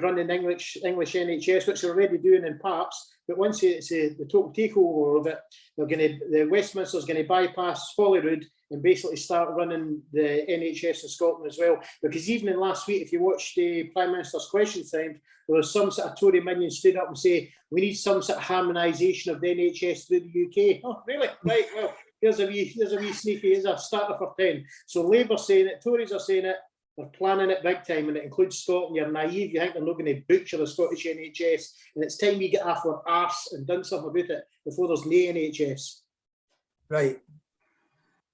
running English NHS, which they're already doing in parts, but once it's the total takeover of it, the Westminster's going to bypass Holyrood and basically start running the NHS in Scotland as well. Because even in last week, if you watched the Prime Minister's question time, there was some sort of Tory minion stood up and say, we need some sort of harmonisation of the NHS through the UK. Oh, really? Right, well, here's a wee sneaky, here's a starter for 10. So Labour saying it, Tories are saying it, they're planning it big time, and it includes Scotland. You're naive, you think they're not going to butcher the Scottish NHS, and it's time we get off our arse and done something about it before there's no NHS. Right.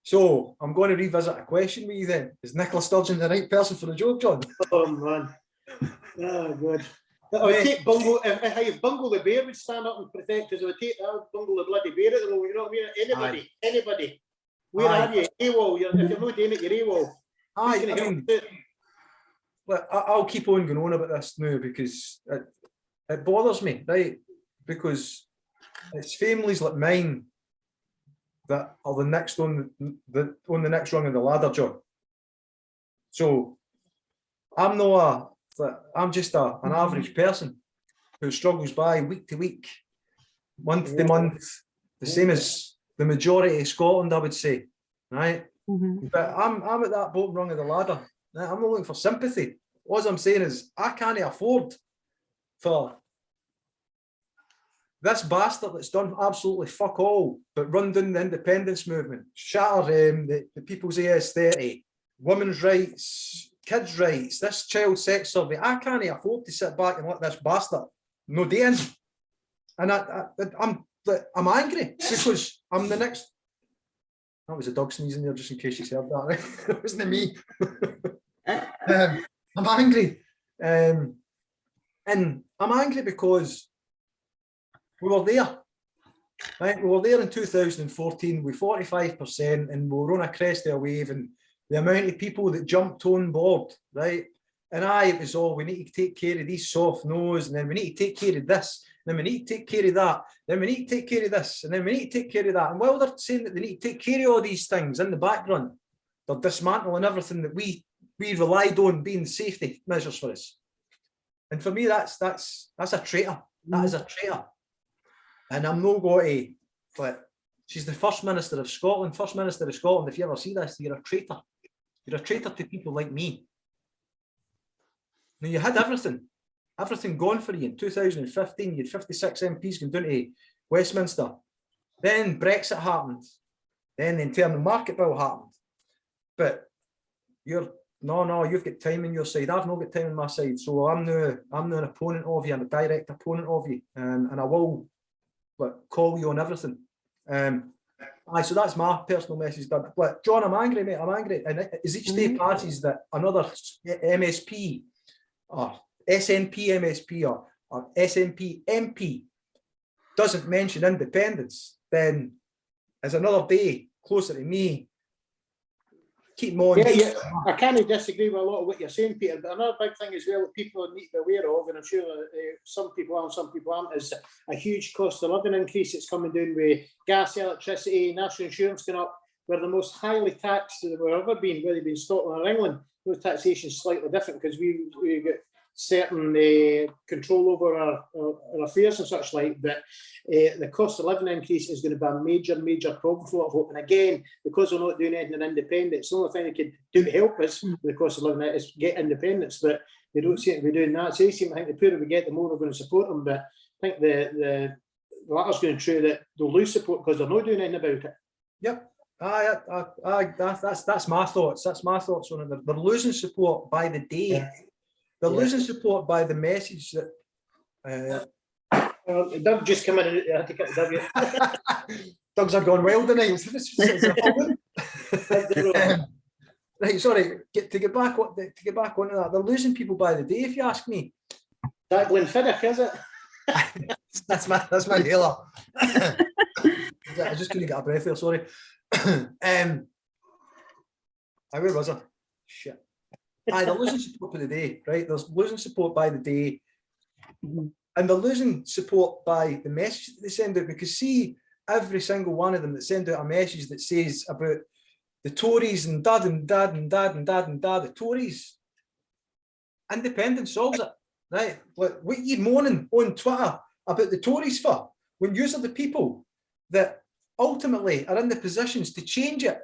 So I'm going to revisit a question with you then. Is Nicola Sturgeon the right person for the job, John? Oh man. Oh, good. I would take Bungle, if Bungle the Bear would stand up and protect us, I would take Bungle the bloody bear at the moment, you know what I mean? Anybody. Where are you? AWOL, if you're not doing it, you're AWOL. I mean, well, I'll keep on going on about this now because it bothers me, right? Because it's families like mine that are the next on the next rung of the ladder, John. So I'm just an average person who struggles by week to week, month to month, the same as the majority of Scotland, I would say, right? But I'm at that bottom rung of the ladder. I'm not looking for sympathy. All I'm saying is I can't afford for this bastard that's done absolutely fuck all but run down the independence movement, shatter the people's AS30, women's rights, kids' rights, this child sex survey. I can't afford to sit back and let this bastard no doing. And I'm angry because I'm the next. That was a dog sneezing there, just in case you heard that, right? It wasn't me. I'm angry. And I'm angry because we were there. Right? We were there in 2014 with 45%, and we were on a crest of a wave, and the amount of people that jumped on board, right? And it was all, we need to take care of these soft nose, and then we need to take care of this, and then we need to take care of that, then we need to take care of this, and then we need to take care of that. And while they're saying that they need to take care of all these things in the background, they're dismantling everything that we relied on being safety measures for us. And for me, that's a traitor. That is a traitor. And I'm not going to, but she's the First Minister of Scotland. First Minister of Scotland, if you ever see this, you're a traitor. You're a traitor to people like me. Now, you had everything gone for you in 2015. You had 56 MPs going down to Westminster. Then Brexit happened. Then the Internal Market Bill happened. But you've got time on your side. I've not got time on my side. So I'm now an opponent of you. I'm a direct opponent of you. And I will call you on everything. So that's my personal message done. But John, I'm angry, mate. I'm angry. And as each day passes that another MSP or SNP MSP or SNP MP doesn't mention independence, then as another day closer to me, keep them on. Yeah, I can't disagree with a lot of what you're saying, Peter, but another big thing as well that people need to be aware of, and I'm sure some people are and some people aren't, is a huge cost of living increase that's coming down with gas, electricity, national insurance going up. We're the most highly taxed that we've ever been, whether it be in Scotland or England. Those taxation is slightly different because we get certain control over our affairs and such like, but the cost of living increase is going to be a major problem for a lot of folk. And again, because we're not doing anything in independence, the only thing they could do to help us with the cost of living is get independence, but they don't seem to be doing that. So they seem to think the poorer we get, the more we're going to support them, but I think the latter's going to true that they'll lose support because they're not doing anything about it. Yep. That's my thoughts. That's my thoughts on it. They're losing support by the day. Yeah. They're losing support by the message that Doug just come in and I had to cut Doug. Doug's are going wild tonight. Right, sorry. To get back onto that, they're losing people by the day. If you ask me, that Glenfiddich, is it? that's my inhaler. I just couldn't get a breath there. Sorry. Where was I? Shit. They're losing support by the day, right? They're losing support by the day, and they're losing support by the message that they send out. Because see, every single one of them that send out a message that says about the Tories and dad and dad and dad and dad and dad, the Tories, independence solves it, right? Like, what are you moaning on Twitter about the Tories for when you are the people that ultimately are in the positions to change it,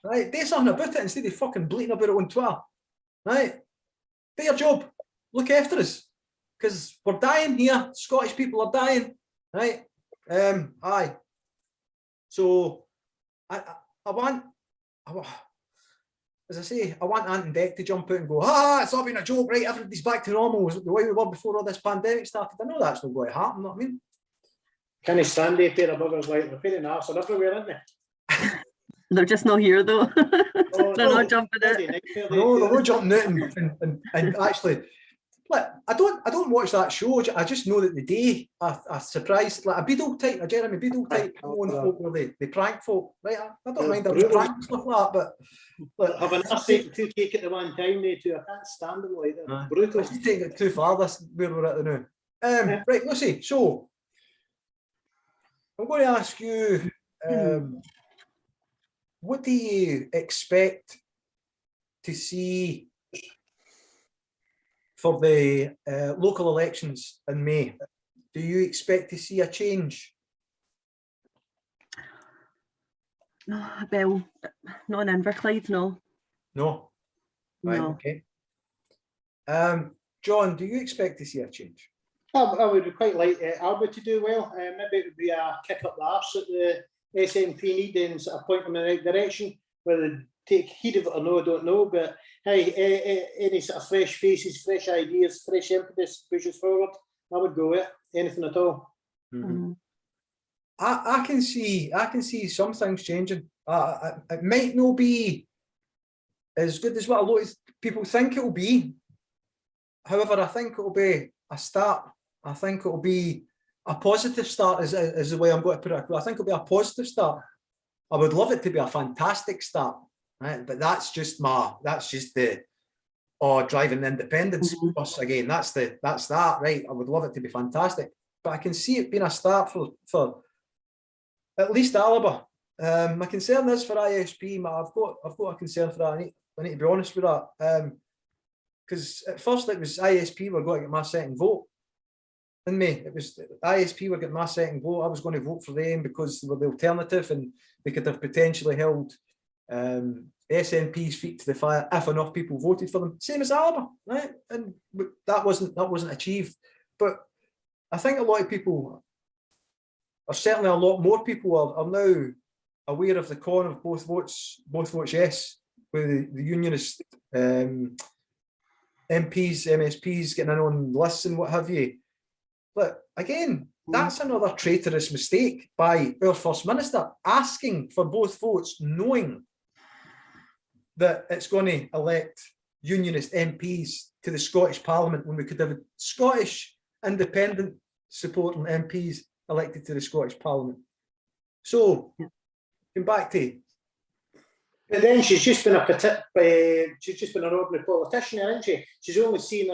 right? Do something about it instead of fucking bleating about it on Twitter. Right, do your job, look after us, because we're dying here. Scottish people are dying, right? So I want, as I say, I want Ant and Dec to jump out and go, it's all been a joke, right? Everybody's back to normal, the way we were before all this pandemic started. I know that's not going to happen, you know what I mean? Can he stand a pair of buggers like they're paying arse and everywhere, aren't they? They're just not here though. They're not jumping out. No, they're not jumping out and actually Like, I don't watch that show. I just know that the day I surprised, like a Beadle type, a Jeremy Beadle type, known folk where they prank folk, right? I don't mind a wee prank and stuff like that, but Have an asset and two cake at the one time, they too. I can't stand them like that. Brutal. I just take it too far. That's where we're at now. Right, Lucie. So I'm going to ask you, what do you expect to see for the local elections in May? Do you expect to see a change? Well, not in Inverclyde, no. No. Right, No. okay. John, do you expect to see a change? I would quite like Albert to do well. Maybe it would be a kick up the arse that the SNP need and sort of point them in the right direction. Whether they take heed of it or no, I don't know. But hey, any sort of fresh faces, fresh ideas, fresh impetus pushes forward, I would go with anything at all. Mm-hmm. I can see some things changing. It might not be as good as what a lot of people think it will be. However, I think it will be a start. I think it will be a positive start is the way I'm going to put it. I think it'll be a positive start. I would love it to be a fantastic start, right? But that's just the driving independence bus again. That's that, right? I would love it to be fantastic, but I can see it being a start for at least Alaba. My concern is for ISP. I've got a concern for that. I need to be honest with that. Because at first it was ISP were going to get my second vote. In May, it was ISP were getting my second vote. I was going to vote for them because they were the alternative and they could have potentially held SNP's feet to the fire if enough people voted for them. Same as Alaba, right? And that wasn't achieved. But I think a lot of people, or certainly a lot more people, are now aware of the con of both votes yes, with the unionist MPs, MSPs getting in on lists and what have you. But again, that's another traitorous mistake by our First Minister, asking for both votes, knowing that it's going to elect unionist MPs to the Scottish Parliament when we could have Scottish independent supporting MPs elected to the Scottish Parliament. So, come back to. And then she's just been an ordinary politician, hasn't she? She's only seen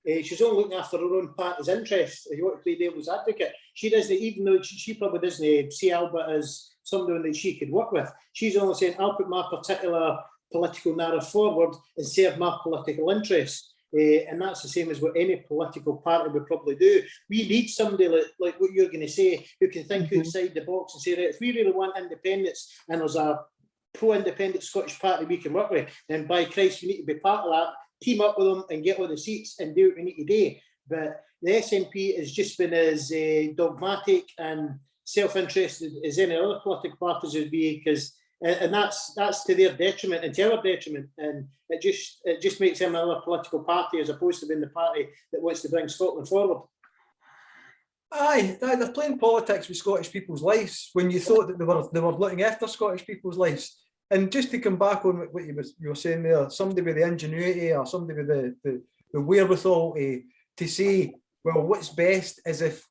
she's only looking after her own party's interests. If you want to play devil's advocate, she doesn't, even though she probably doesn't see Albert as somebody that she could work with. She's only saying, I'll put my particular political narrative forward and serve my political interests. And that's the same as what any political party would probably do. We need somebody like what you're going to say, who can think outside the box and say, right, if we really want independence and there's a pro-independent Scottish party we can work with, then by Christ, we need to be part of that, team up with them and get all the seats and do what we need to do. But the SNP has just been as dogmatic and self-interested as any other political parties would be, because and that's to their detriment and to our detriment, and it just makes them another political party as opposed to being the party that wants to bring Scotland forward. Aye, they're playing politics with Scottish people's lives when you thought that they were looking after Scottish people's lives. And just to come back on what you were saying there, somebody with the ingenuity or somebody with the wherewithal to say, well, what's best is if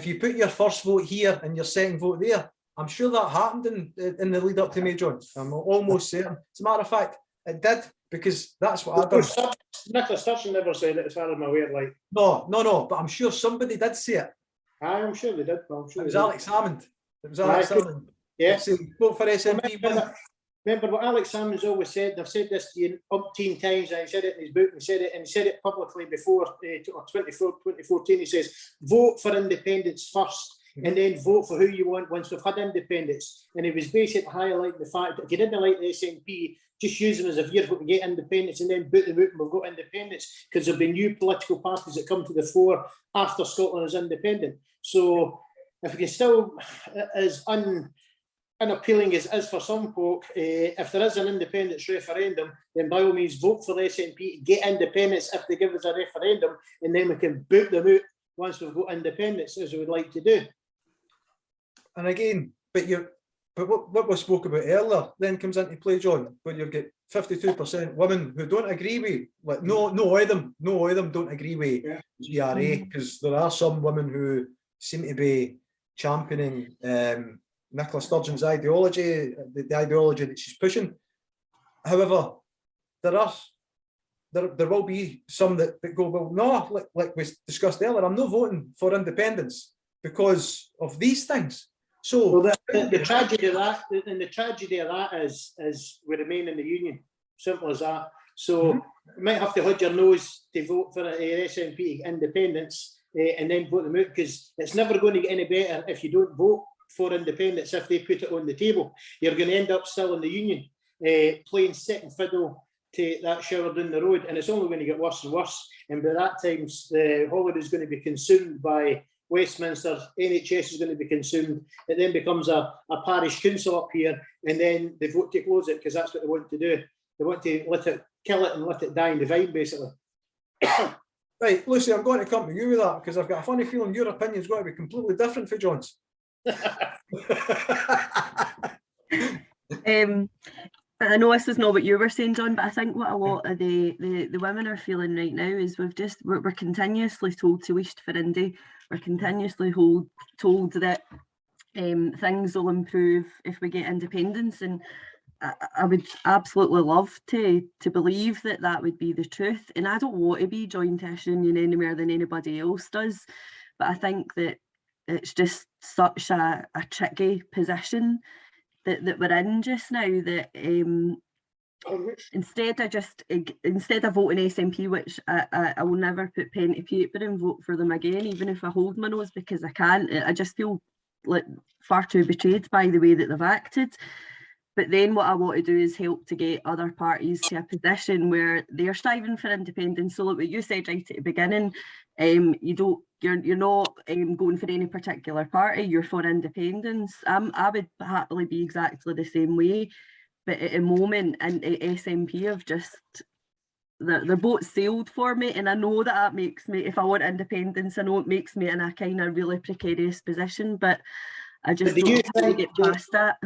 you put your first vote here and your second vote there. I'm sure that happened in the lead up to May, John. I'm almost certain. As a matter of fact, it did, because that's what I done. Nicola Sturgeon never said it, as far as I'm aware. Like, no, but I'm sure somebody did say it. I'm sure they did. It was Alex Hammond. It was Alex Hammond. Yeah. Vote for SNP. Remember what Alex Salmond's always said, and I've said this to you umpteen times, and he said it in his book, and he said it publicly before 2014. He says, vote for independence first, and then vote for who you want once we've had independence. And he was basically highlighting the fact that if you didn't like the SNP, just use them as a vehicle to get independence and then boot them out and we've got independence, because there'll be new political parties that come to the fore after Scotland is independent. So if we can still, as unappealing as is for some folk, if there is an independence referendum, then by all means vote for the SNP, get independence if they give us a referendum, and then we can boot them out once we've got independence, as we would like to do. And again, but but what we spoke about earlier then comes into play, John, when you've got 52% women who don't agree with, like, no of them don't agree with GRA, because there are some women who seem to be championing Nicola Sturgeon's ideology, the ideology that she's pushing. However, there will be some that go, well, no, like we discussed earlier, I'm not voting for independence because of these things. So the tragedy of that, is we remain in the union. Simple as that. So you might have to hold your nose to vote for SNP independence and then vote them out, because it's never going to get any better if you don't vote for independence. If they put it on the table, you're going to end up still in the union, playing second fiddle to that shower down the road, and it's only going to get worse and worse. And by that time, the holiday is going to be consumed by Westminster, NHS is going to be consumed. It then becomes a parish council up here, and then they vote to close it because that's what they want to do. They want to kill it and let it die in the vine, basically. Right, Lucy, I'm going to come to you with that because I've got a funny feeling your opinion's going to be completely different for John's. I know this is not what you were saying, John, but I think what a lot of the women are feeling right now is we're continuously told to wish for Indy. We're continuously told that things will improve if we get independence, and I would absolutely love to believe that would be the truth. And I don't want to be joined to issue union any more than anybody else does, but I think that it's just such a tricky position that we're in just now, that instead of voting SNP, which I will never put pen to paper and vote for them again, even if I hold my nose, because I can't. I just feel like far too betrayed by the way that they've acted. But then what I want to do is help to get other parties to a position where they're striving for independence. So like what you said right at the beginning, you're not going for any particular party, you're for independence. I would happily be exactly the same way. But at the moment, and SNP have just, the boat sailed for me, and I know that makes me, if I want independence, I know it makes me in a kind of really precarious position, but I just don't want to get past that.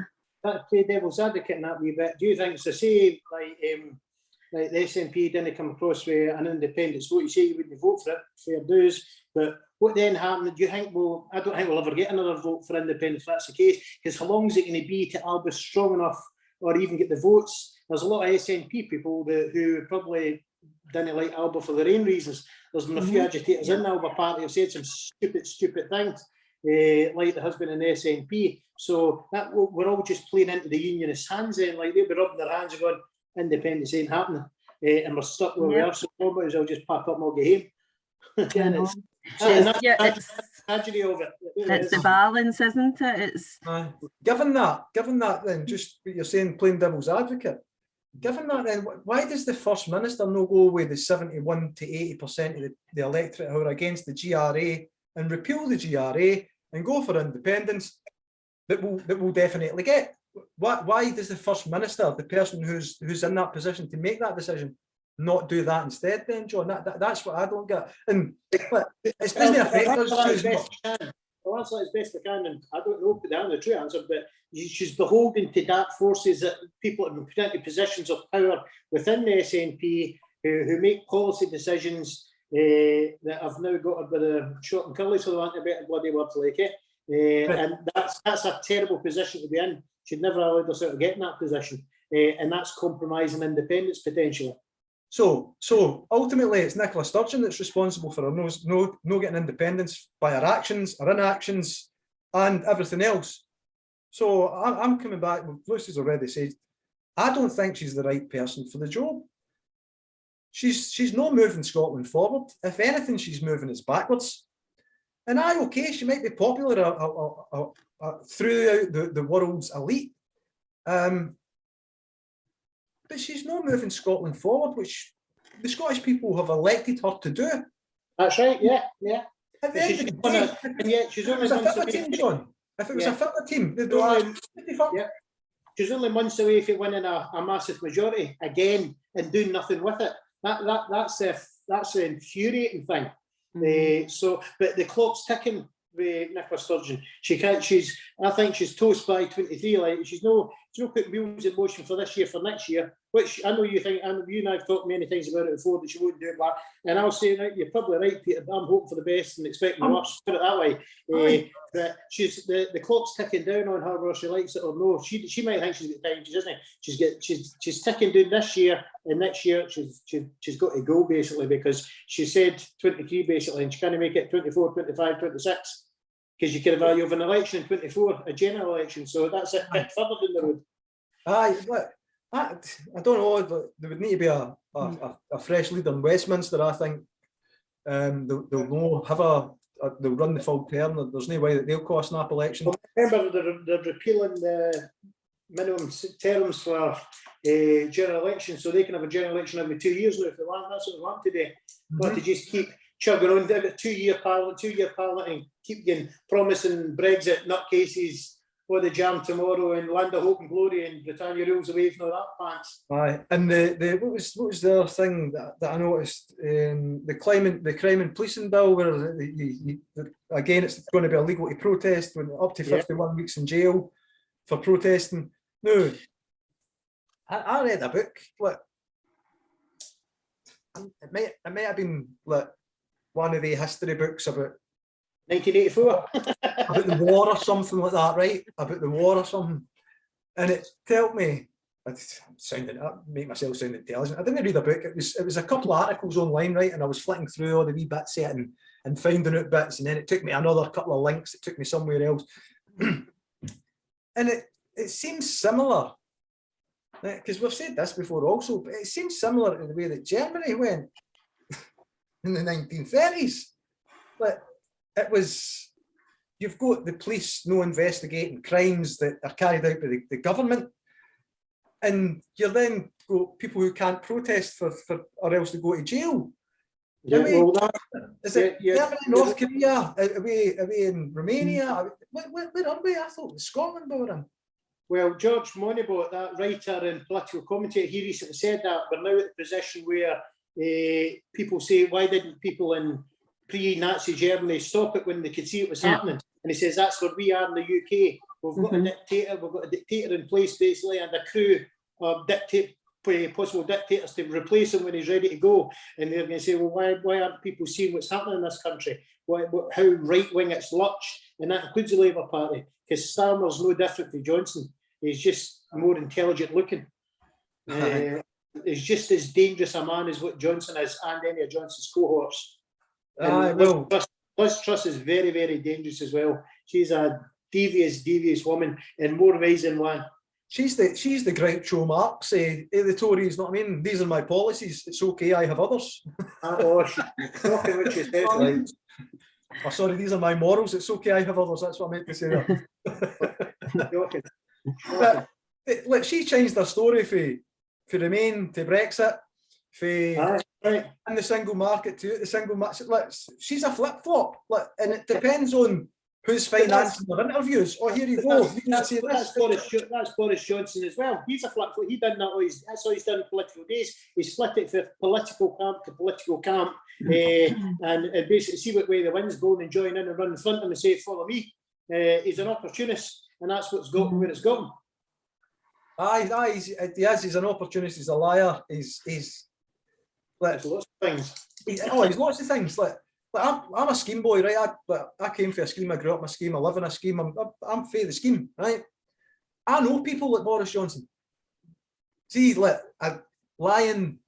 Play devil's advocate in that wee bit. Do you think, so say like the SNP didn't come across with an independence vote, you say you wouldn't vote for it, fair dues, but what then happened? Do you think, well, I don't think we'll ever get another vote for independence if that's the case, because how long is it going to be to Alba strong enough or even get the votes? There's a lot of SNP people who probably didn't like Alba for their own reasons. There's been a few agitators in the Alba party who've said some stupid things, like there has been in the SNP. So that we're all just playing into the unionist hands then, like they'll be rubbing their hands and going, independence ain't happening, and we're stuck where we are, so we might as well just pack up and all get home. That's the tragedy of it. It's the balance, isn't it? It's given that then, just what you're saying, playing devil's advocate, given that then, why does the First Minister no go with the 71 to 80% of the electorate who are against the GRA and repeal the GRA and go for independence that will definitely get? Why does the First Minister, the person who's in that position to make that decision, not do that instead then, John? That's what I don't get. And it doesn't affect us too much. Well, that's as best I can, and I don't know the true answer, but she's beholden to dark forces, that people have been put into positions of power within the SNP who make policy decisions that have now got her by the short and curly, so they want a better bloody word like it. And that's a terrible position to be in. She'd never allowed herself to get in that position, and that's compromising independence potentially. So ultimately, it's Nicola Sturgeon that's responsible for her no getting independence by her actions, her inactions, and everything else. So I'm coming back. Lucie's already said, I don't think she's the right person for the job. She's not moving Scotland forward. If anything, she's moving us backwards. And okay, she might be popular throughout the world's elite, but she's not moving Scotland forward, which the Scottish people have elected her to do. That's right, yeah. At the end of the day, she's only a fitter team, John. If it was a fitter team, they'd she's only months away from winning a massive majority again and doing nothing with it. That's the infuriating thing. But the clock's ticking. with Nicola Sturgeon. She can't. I think she's toast by 23. Like she's no putting wheels in motion for this year, for next year. Which I know you think, and you and I've talked many times about it before, that she wouldn't do it. But and I'll say, right, you're probably right, Peter. But I'm hoping for the best and expecting the worst. Put it that way. That she's the clock's ticking down on her, whether she likes it or no. She might think she's got time. She doesn't. She's ticking down this year, and next year she's got to go basically, because she said 23 basically, and she can't make it 24, 25, 26. Because you can have an election in 24, a general election, so that's a bit further down the road. Aye, look, I don't know, but there would need to be a fresh leader in Westminster. I think they'll run the full term. There's no way that they'll cost an election. Remember, they're repealing the minimum terms for general elections, so they can have a general election every 2 years now if they want. That's what they want today. But to just keep chugging on, they've got 2 year parliament, and keep getting promising Brexit nutcases for the jam tomorrow and Land of Hope and Glory and Britannia rules away from all that pants. Aye, and what was the other thing that I noticed? The crime and policing bill, where again it's going to be illegal to protest when up to 51 weeks in jail for protesting. No, I read a book. Like, it might have been like one of the history books about 1984. about the war or something like that, right? About the war or something. And it told me, I make myself sound intelligent. I didn't read a book. It was a couple of articles online, right? And I was flicking through all the wee bits of it and finding out bits. And then it took me another couple of links. It took me somewhere else. And it seems similar, because we've said this before also, but it seems similar to the way that Germany went in the 1930s. But it was, you've got the police no investigating crimes that are carried out by the government, and you then got people who can't protest for or else they go to jail. Yeah, Germany, North Korea, away in Romania? Where are we? I thought it was Scotland we were in. Well, George Monibot, that writer and political commentator, he recently said that we're now at the position where people say, why didn't people in pre-Nazi Germany stop it when they could see it was happening? And he says that's where we are in the UK. We've got a dictator in place basically, and a crew of possible dictators to replace him when he's ready to go. And they're going to say, well, why aren't people seeing what's happening in this country? How right-wing it's lurched, and that includes the Labour Party, because Starmer's no different to Johnson. He's just more intelligent looking. He's just as dangerous a man as what Johnson is, and any of Johnson's cohorts. Liz Truss is very, very dangerous as well. She's a devious woman in more ways than one. She's the Groucho Marx of the Tories, you know what I mean? These are my policies. It's okay, I have others. Talking what she says, like. Oh, sorry, these are my morals. It's okay, I have others. That's what I meant to say there. But look, she changed her story for Remain to Brexit, and the single market to the single market. Like, she's a flip flop, and it depends on who's financing their interviews. Oh, here you go. That's Boris Johnson as well. He's a flip flop. He done that. That's all he's done in political days. He's split it from political camp to political camp, and basically see what way the wind's going and join in and run in front of him and say, "Follow me." He's an opportunist, and that's what's got where it's gone. Aye, he's an opportunist. He's a liar. He's lots of things. He's lots of things. Like I'm a scheme boy, right? I came from a scheme. I grew up in a scheme. I live in a scheme. I'm for the scheme, right? I know people like Boris Johnson. See, like lying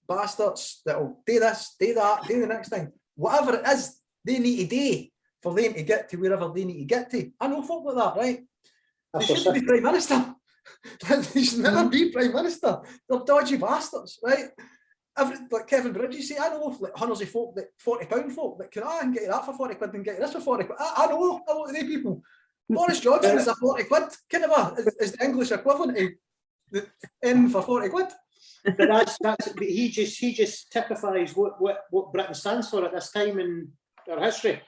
bastards that'll do this, do that, do the next thing. Whatever it is, they need to do for them to get to wherever they need to get to. I know folk like that, right? They shouldn't be Prime Minister. They should never be Prime Minister. They're dodgy bastards, right? Like Kevin Bridges say, I know like hundreds of folk, that £40 folk, that can get that for 40 quid and get this for 40 quid. I know a lot of they people. Boris Johnson is a 40 quid, kind of is the English equivalent of in for 40 quid. But he just typifies what Britain stands for at this time in our history.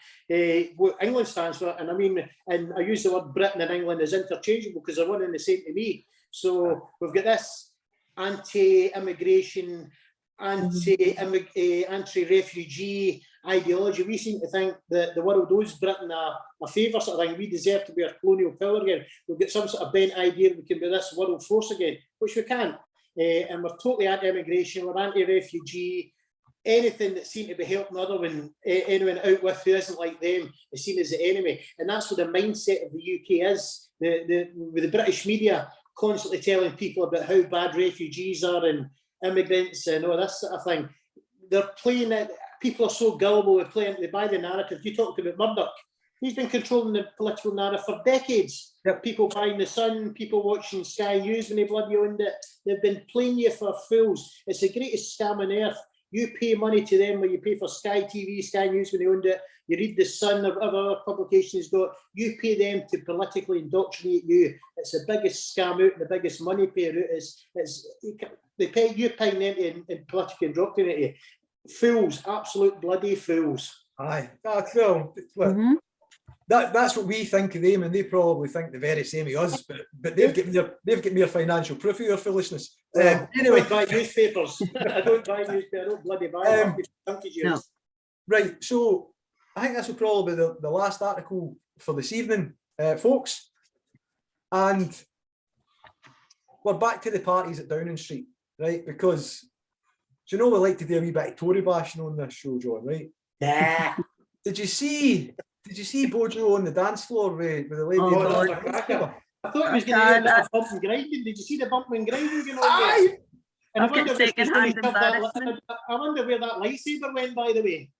What England stands for, and I mean, and I use the word Britain and England as interchangeable because they're one and the same to me. So we've got this anti-immigration, anti-refugee, ideology. We seem to think that the world owes Britain a favour sort of thing. We deserve to be a colonial power again. We've got some sort of bent idea we can be this world force again, which we can't. And we're totally anti-immigration, we're anti-refugee. Anything that seems to be helping other when anyone out with who isn't like them is seen as the enemy. And that's what the mindset of the UK is. With the British media constantly telling people about how bad refugees are and immigrants and all this sort of thing. They're playing it. People are so gullible with playing. They buy the narrative. You talked about Murdoch. He's been controlling the political narrative for decades. Yep. People buying The Sun, people watching Sky News when they bloody owned it. They've been playing you for fools. It's the greatest scam on earth. You pay money to them when you pay for Sky TV, Sky News when they owned it. You read The Sun or whatever other publication he's got. You pay them to politically indoctrinate you. It's the biggest scam out and the biggest money payer out. They pay you paying them in politically indoctrinate you. Fools, absolute bloody fools. Aye, well, that's what we think of them, and they probably think the very same of us. But they've got mere financial proof of your foolishness. Anyway, I don't buy newspapers. I don't buy newspapers. I don't bloody buy them. No. Right, so I think this will probably be the last article for this evening, folks. And we're back to the parties at Downing Street, right? Because do you know we like to do a wee bit of Tory bashing on this show, John, right? Yeah. Did you see Bojo on the dance floor with the lady? I thought he was going to do a bump and grinding. Did you see the bump and grinding going on there? And I wonder where that lightsaber went, by the way.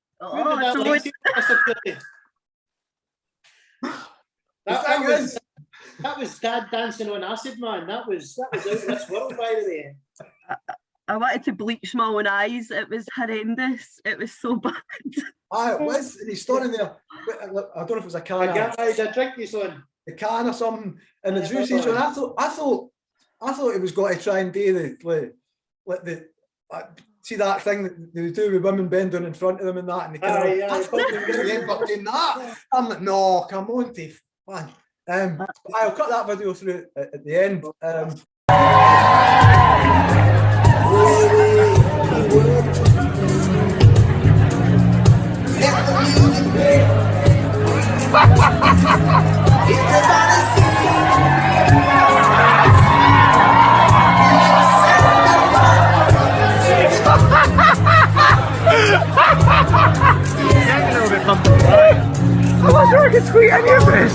That was Dad dancing on acid, man. That was out of this world, by the way. I wanted to bleach my own eyes. It was horrendous. It was so bad. It was. And he's standing there. I don't know if it was a can. A drink he's on. A can or something. And as Lucie said, I thought it was going to try and do the see that thing that they do with women bending in front of them and that, and they doing that. I'm like, no, come on, Dave. Man. I'll cut that video through at the end. I'm not sure I can tweet any of this.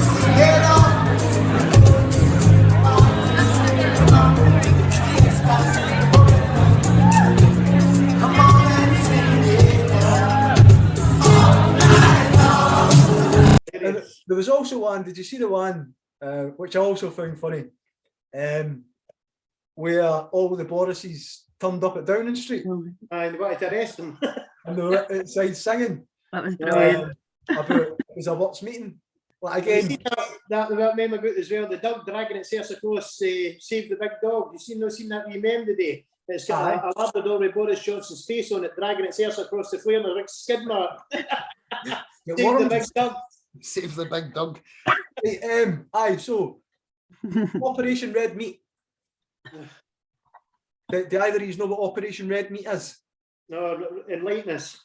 There was also one, did you see the one, which I also found funny, where all the Borises turned up at Downing Street? And wanted to arrest them. And they were outside singing. That was brilliant. About it was a Works meeting. Like again, that meme about as well, the dog dragging its ass across Save the Big Dog. You seen that wee meme today? It's got a Labrador with Boris Johnson's face on it, dragging its ass across the flare and a big skid mark. Save the Big Dog. Save the Big Dog. Aye, so Operation Red Meat. Do either of you know what Operation Red Meat is? No, enlighten us.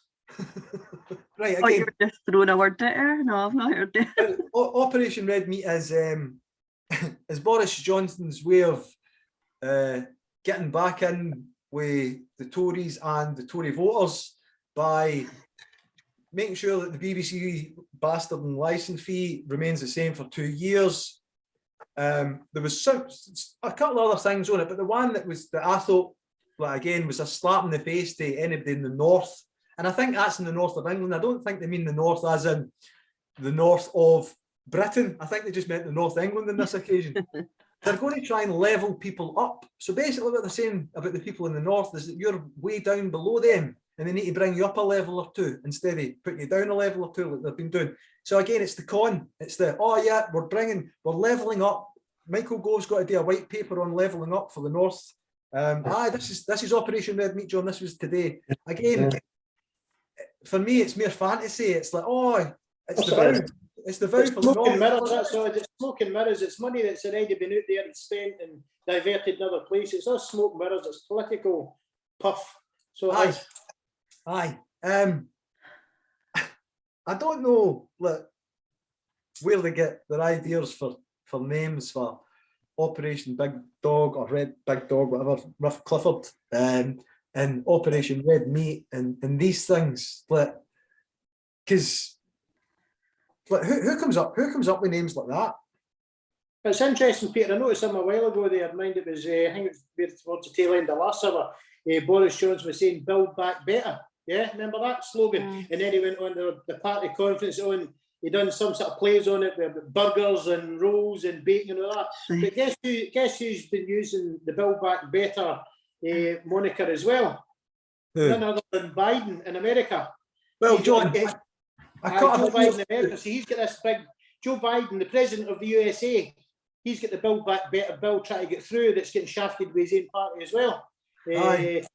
Right, Oh, again. you're just throwing a word at her? No, I've not heard it. Operation Red Meat is Boris Johnson's way of getting back in with the Tories and the Tory voters by making sure that the BBC bastard and licence fee remains the same for 2 years. There was a couple of other things on it, but the one that I thought, like, again, was a slap in the face to anybody in the north. And I think that's in the north of England. I don't think they mean the north as in the north of Britain. I think they just meant the north of England on this occasion. They're going to try and level people up. So basically what they're saying about the people in the north is that you're way down below them and they need to bring you up a level or two instead of putting you down a level or two like they've been doing. So again, it's the con. It's the, oh yeah, we're levelling up. Michael Gove's got to do a white paper on levelling up for the north. This is Operation Red Meat, John. This was today. Again, for me, it's mere fantasy. It's like, oh, it's the vow. It's the vow for the north. Mirrors, that's all. It's smoke and mirrors. It's money that's already been out there and spent and diverted in other places. It's all smoke and mirrors. It's political puff. So aye. I don't know where they get their ideas for names for Operation Big Dog or Red Big Dog, whatever, Rough Clifford, and Operation Red Meat, and these things. Because who comes up with names like that? It's interesting, Peter. I noticed them a while ago there. Mind it was, I think it was towards the tail end of last summer. Boris Johnson was saying "Build Back Better." Yeah, remember that slogan? And then he went on the party conference he done some sort of plays on it with burgers and rolls and bacon and all that. But guess who's been using the "Build Back Better" moniker as well? None other than Biden in America. Well, John, Joe Biden in America. So he's got this big Joe Biden, the president of the USA. He's got the "Build Back Better" bill trying to get through that's getting shafted with his own party as well.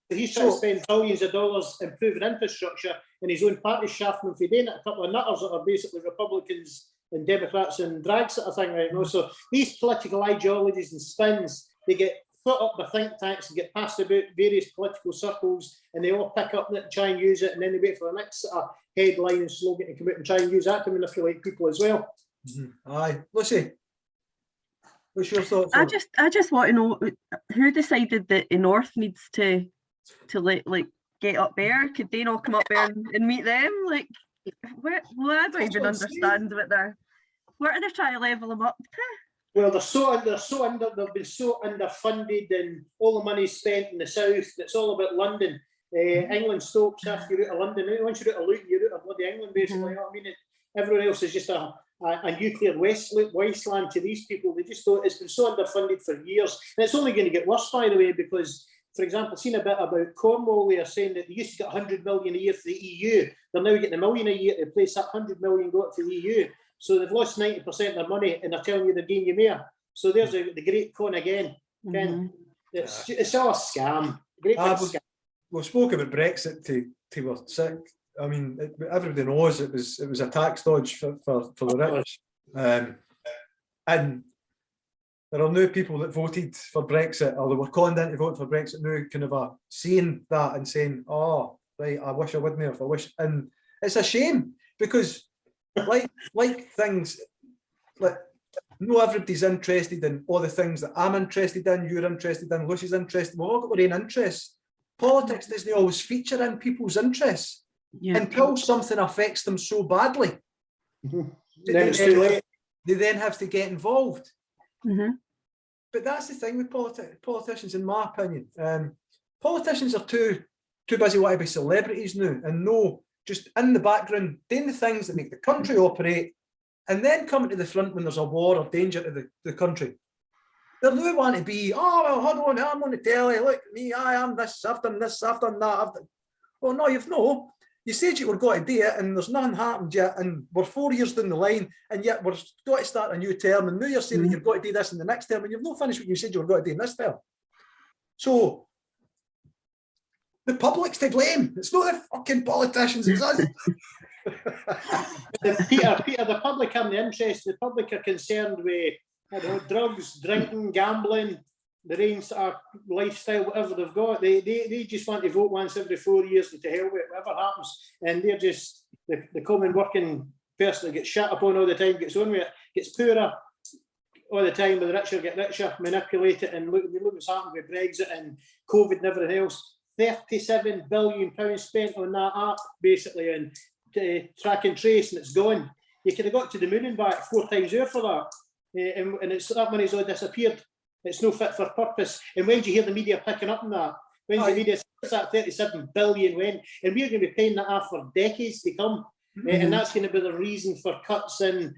He's trying to spend billions of dollars improving infrastructure, and his own party's shafting him for doing it. A couple of nutters that are basically Republicans and Democrats and drag sort of thing right now. So these political ideologies and spins, they get put up by think tanks and get passed about various political circles, and they all pick up on it and try and use it, and then they wait for the next sort of headline and slogan to come out and try and use that to manipulate people as well. Aye, Lucie, what's your thoughts? I just want to know who decided that the North needs to like get up there. Could they not come up there and meet them? Like, I don't even understand what are they trying to level them up to? Well, they've been so underfunded, and all the money's spent in the south. It's all about London. England stokes after you're out of London. Once you're out of Luton, you're out of bloody England, basically. You know what I mean? Everywhere else is just a nuclear wasteland to these people. They just don't. It's been so underfunded for years, and it's only going to get worse, by the way, because, for example, seen a bit about Cornwall. They are saying that they used to get 100 million a year for the EU. They're now getting $1 million a year to replace that 100 million got to the EU. So they've lost 90% of their money, and they're telling you they're gaining you more. So there's the great con again. It's all a scam. We spoke about Brexit to we're sick. I mean, everybody knows it was a tax dodge for the rich, and there are new people that voted for Brexit, or they were conned into voting for Brexit now, kind of seeing that and saying, "Oh, right, I wish I wouldn't have. I wish," and it's a shame because, like things, like no everybody's interested in all the things that I'm interested in. You're interested in. Lucie's interested. We've all got our own interests. Politics doesn't always feature in people's interests. Until something affects them so badly, then it's too late. They then have to get involved. But that's the thing with politicians, in my opinion. Politicians are too busy wanting to be celebrities now, and no, just in the background doing the things that make the country operate, and then coming to the front when there's a war or danger to the country. They don't want to be, "Oh, well, hold on, I'm on the telly, look at me, I am this, I've done this, I've done that." Well, no, you've no. You said you were going to do it, and there's nothing happened yet, and we're 4 years down the line, and yet we're got to start a new term, and now you're saying that you've got to do this in the next term, and you've not finished what you said you were going to do in this term. So the public's to blame. It's not the fucking politicians, it's us. Peter, the public aren't interested. The public are concerned with drugs, drinking, gambling, the range sort of lifestyle, whatever they've got. They just want to vote once every 4 years, and to hell with it, whatever happens. And they're just the common working person that gets shut upon all the time, gets on with it, gets poorer all the time, but the richer get richer, manipulate it. And look what's happened with Brexit and COVID and everything else. £37 billion spent on that app, basically, and track and trace, and it's gone. You could have got to the moon and back 4 times over for that, and that money's all disappeared. It's no fit for purpose. And when do you hear the media picking up on that? When's the media that 37 billion went? And we're going to be paying that off for decades to come. And that's going to be the reason for cuts in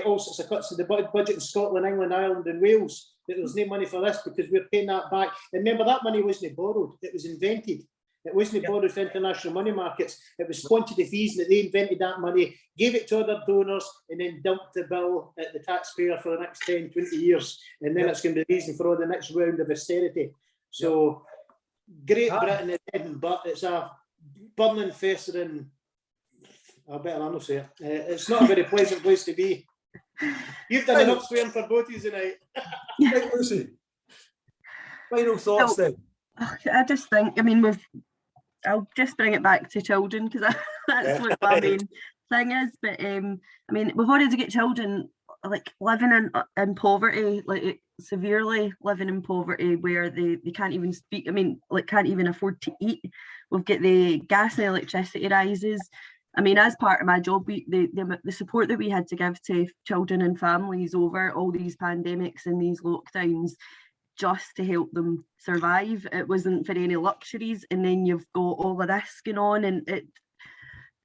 all sorts of cuts to the budget in Scotland, England, Ireland, and Wales. That there's no money for this because we're paying that back. And remember, that money wasn't borrowed; it was invented. It wasn't borrowed for international money markets. It was quantity fees that they invented that money, gave it to other donors, and then dumped the bill at the taxpayer for the next 10, 20 years. And then it's going to be the reason for all the next round of austerity. So Great Britain is heading, but it's a burning, festering, I better not say it. It's not a very pleasant place to be. You've done enough swearing for boaties tonight. Right, Lucie. Final thoughts then. I just think, I mean, I'll just bring it back to children, because that's what my thing is, but I mean, we've already got children like living in poverty, like severely living in poverty, where they can't even speak. I mean, like can't even afford to eat. We've got the gas and electricity rises. I mean, as part of my job, the support that we had to give to children and families over all these pandemics and these lockdowns, just to help them survive. It wasn't for any luxuries. And then you've got all of this going on, and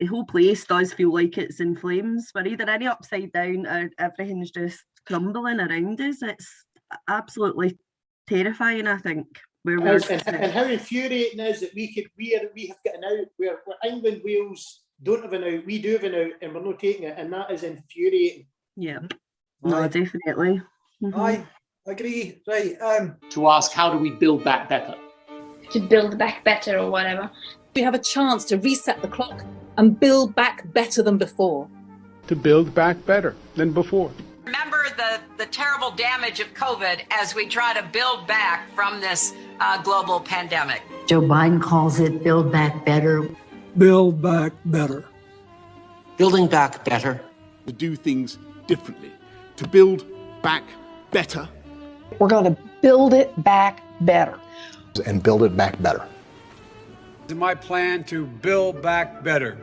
the whole place does feel like it's in flames. We're either in it upside down or everything's just crumbling around us. It's absolutely terrifying, I think. And how infuriating is that we have got an out where England, Wales don't have an out, we do have an out, and we're not taking it, and that is infuriating. Yeah, no, definitely. I agree. Right. To ask, how do we build back better? To build back better or whatever. We have a chance to reset the clock and build back better than before. To build back better than before. Remember the terrible damage of COVID as we try to build back from this global pandemic. Joe Biden calls it build back better. Build back better. Building back better. To do things differently. To build back better. We're going to build it back better. And build it back better. My plan to build back better.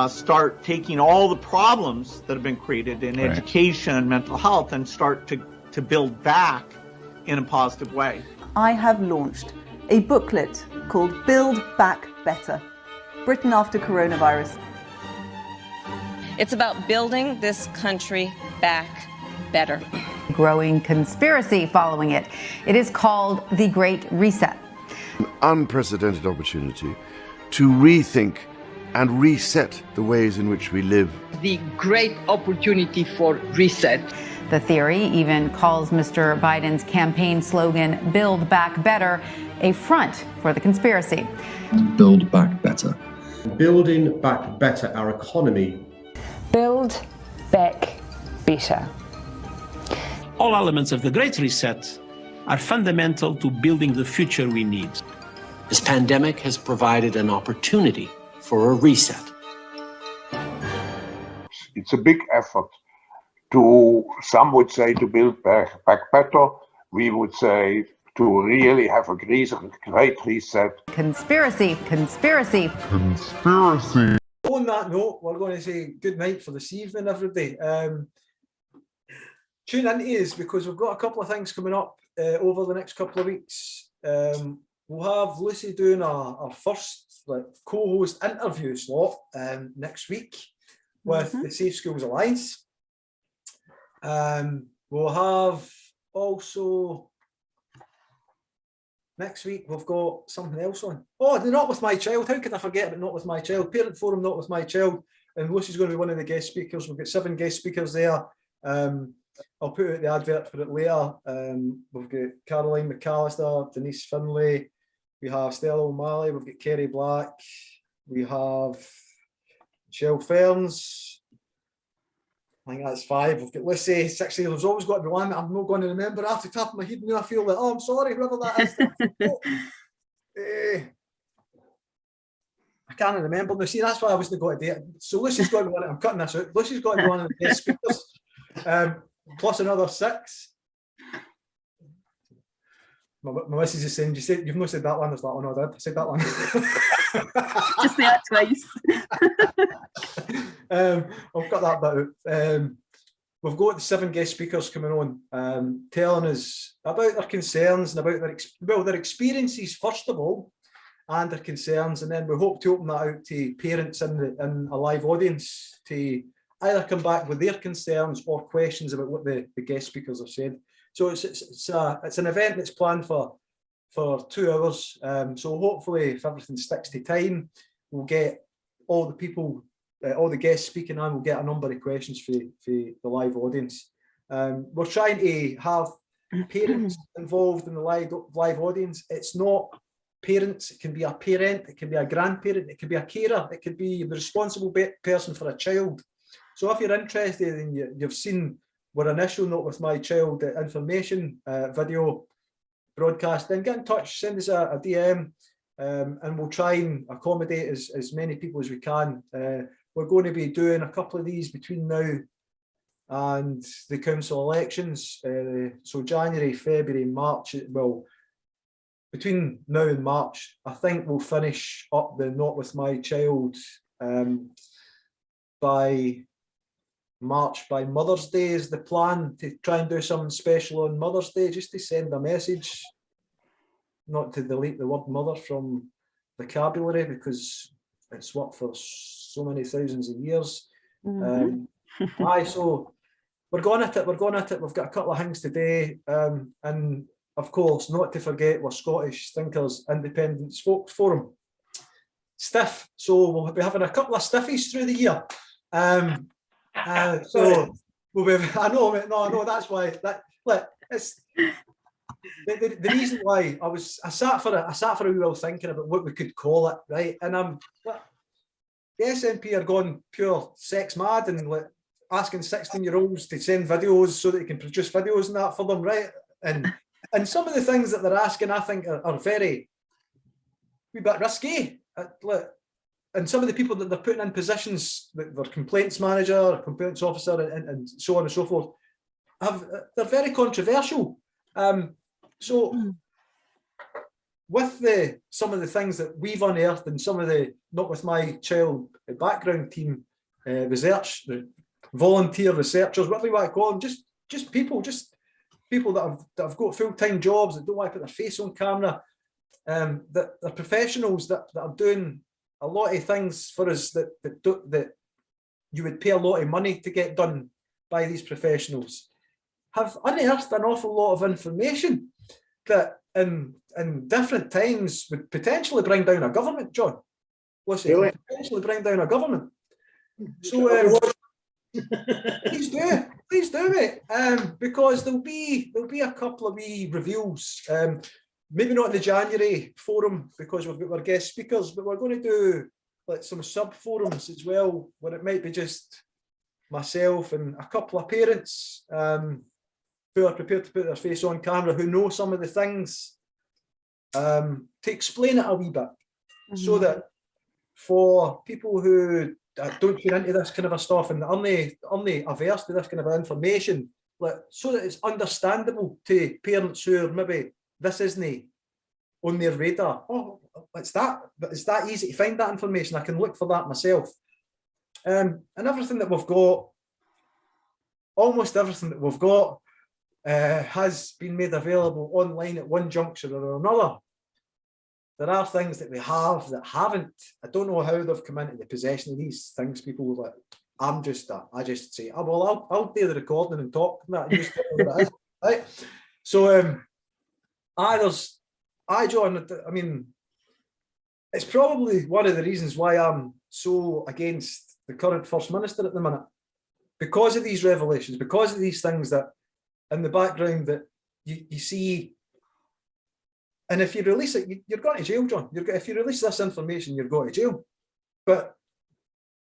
Start taking all the problems that have been created in education and mental health and start to build back in a positive way. I have launched a booklet called Build Back Better, Britain After Coronavirus. It's about building this country back better. Growing conspiracy following it. It is called the Great Reset. An unprecedented opportunity to rethink and reset the ways in which we live. The great opportunity for reset. The theory even calls Mr. Biden's campaign slogan, Build Back Better, a front for the conspiracy. Build back better. Building back better our economy. Build back better. All elements of the Great Reset are fundamental to building the future we need. This pandemic has provided an opportunity for a reset. It's a big effort to, some would say, to build back better. We would say to really have a great reset. Conspiracy, conspiracy. Conspiracy. On that note, we're going to say good night for this evening, everybody. Tune into us because we've got a couple of things coming up over the next couple of weeks. We'll have Lucie doing our first co-host interview slot next week with the Safe Schools Alliance. We'll have also next week we've got something else on. Oh, the Not With My Child. How could I forget about Not With My Child? Parent Forum Not With My Child. And Lucie's going to be one of the guest speakers. We've got 7 guest speakers there. I'll put out the advert for it later. We've got Caroline McAllister, Denise Finlay, we have Stella O'Malley, we've got Kerry Black, we have Michelle Ferns. I think that's 5. We've got Lucie, 60. There's always got to be one that I'm not going to remember off the top of my head now. I feel like, oh, I'm sorry, whoever that is. I can't remember. Now, see, that's why I wasn't going to do it. So Lucie's got to be one. I'm cutting this out. Lucie's got to be one of the guest speakers. Plus another 6. My missus is saying, you've not said that one. There's that one. I did. I said that one. Just say that twice. I've got that bit out. We've got the 7 guest speakers coming on, telling us about their concerns and about their experiences, first of all, and their concerns. And then we hope to open that out to parents in a live audience to either come back with their concerns or questions about what the guest speakers have said. So it's an event that's planned for 2 hours. So hopefully, if everything sticks to time, we'll get all the people, all the guests speaking, and we'll get a number of questions for the live audience. We're trying to have parents involved in the live audience. It's not parents. It can be a parent. It can be a grandparent. It can be a carer. It could be the responsible person for a child. So if you're interested and you've seen our initial Not With My Child information video broadcast, then get in touch, send us a DM, and we'll try and accommodate as many people as we can. We're we're going to be doing a couple of these between now and the council elections. So January, February, March, well, between now and March, I think we'll finish up the Not With My Child by March, by Mother's Day is the plan, to try and do something special on Mother's Day, just to send a message, not to delete the word mother from vocabulary, because it's worked for so many thousands of years. So we're going at it, we've got a couple of things today, and of course, not to forget, we're Scottish Thinkers Independent Spokes Forum. Stiff, so we'll be having a couple of stiffies through the year. So we'll be, I know, that's why, it's the reason why I sat for a wee while thinking about what we could call it, right? And the SNP are gone pure sex mad and asking 16-year-olds to send videos so that they can produce videos and that for them, right? And some of the things that they're asking, I think, are very a bit risky. And some of the people that they're putting in positions, their complaints manager, complaints officer, and so on and so forth, they're very controversial. So with some of the things that we've unearthed and some of the Not With My Child background team research, the volunteer researchers, whatever you want to call them, just people that have got full-time jobs, that don't want to put their face on camera, that are professionals that are doing a lot of things for us that you would pay a lot of money to get done by these professionals, have unearthed an awful lot of information that in different times would potentially bring down a government, John. Lucie, really? Potentially bring down a government. So please do, mate. Because there'll be a couple of wee reveals. Maybe not in the January forum because we've got our guest speakers, but we're going to do some sub forums as well, where it might be just myself and a couple of parents who are prepared to put their face on camera, who know some of the things, to explain it a wee bit, so that for people who don't get into this kind of stuff and only averse to this kind of information, so that it's understandable to parents who are maybe this isn't on their radar. Oh, it's that easy to find that information. I can look for that myself. And everything that we've got, almost everything that we've got, has been made available online at one juncture or another. There are things that we have that haven't. I don't know how they've come into the possession of these things. People like, I just say, oh, well, I'll do the recording and talk and that and just tell me what it is, right? So, John, I mean, it's probably one of the reasons why I'm so against the current First Minister at the minute, because of these revelations, because of these things that in the background that you see. And if you release it, you're going to jail, John. If you release this information, you're going to jail. But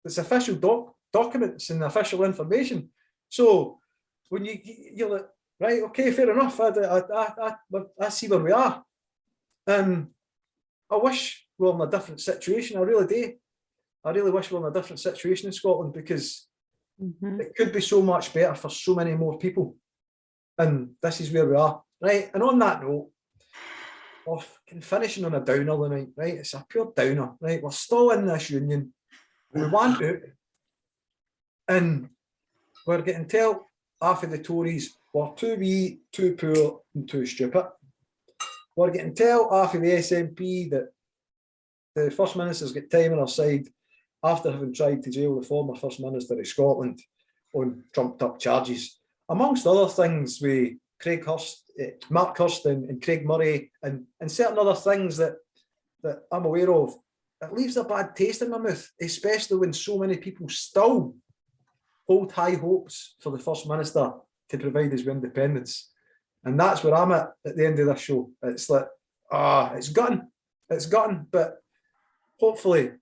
it's official documents and official information. So when you're like, right, okay, fair enough. I see where we are. I wish we're in a different situation. I really do. I really wish we're in a different situation in Scotland, because it could be so much better for so many more people. And this is where we are, right? And on that note, we're finishing on a downer tonight, right? It's a pure downer, right? We're still in this union. We want out. And we're getting told half of the Tories we're too wee, too poor and too stupid. We're getting told half of the SNP that the First Minister's got time on our side after having tried to jail the former First Minister of Scotland on trumped up charges. Amongst other things, with Mark Hurst and Craig Murray and certain other things that I'm aware of, it leaves a bad taste in my mouth, especially when so many people still hold high hopes for the First Minister to provide us with independence. And that's where I'm at the end of this show. It's like, it's gutting, but hopefully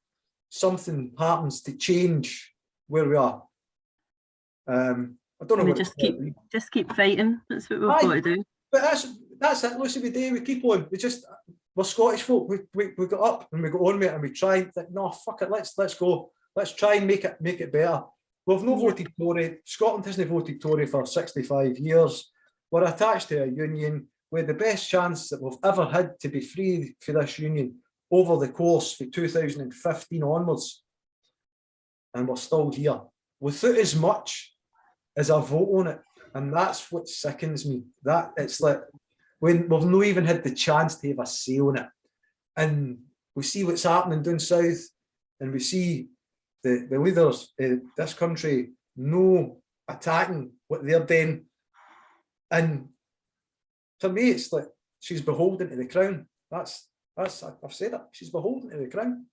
something happens to change where we are. I don't know. We just keep fighting. That's what we've got to do. But that's it, Lucie. We keep on. We're Scottish folk. We got up and we got on with it and we tried. No, fuck it. Let's go. Let's try and make it better. We've no voted Tory. Scotland hasn't voted Tory for 65 years. We're attached to a union with the best chance that we've ever had to be free for this union over the course from 2015 onwards. And we're still here without as much as a vote on it. And that's what sickens me. That it's like when we've not even had the chance to have a say on it. And we see what's happening down south, and we see the leaders of this country no attacking what they're doing. And for me, it's like she's beholden to the crown. That's I've said it. She's beholden to the crown.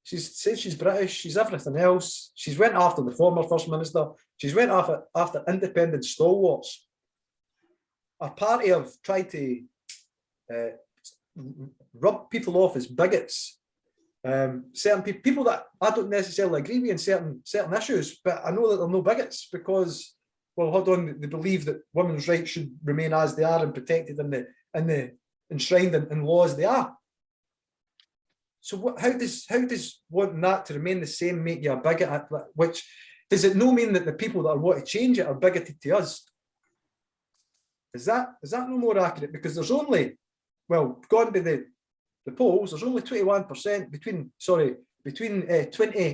She's said she's British. She's everything else. She's went after the former First Minister. She's went after independent stalwarts. Our party have tried to rub people off as bigots. Certain people that I don't necessarily agree with in certain issues, but I know that they're no bigots because, well, hold on, they believe that women's rights should remain as they are and protected in the enshrined in laws they are. So how does wanting that to remain the same make you a bigot? Which does it no mean that the people that want to change it are bigoted to us? Is that no more accurate? Because there's only, well, gone by the polls, there's only 21% between 20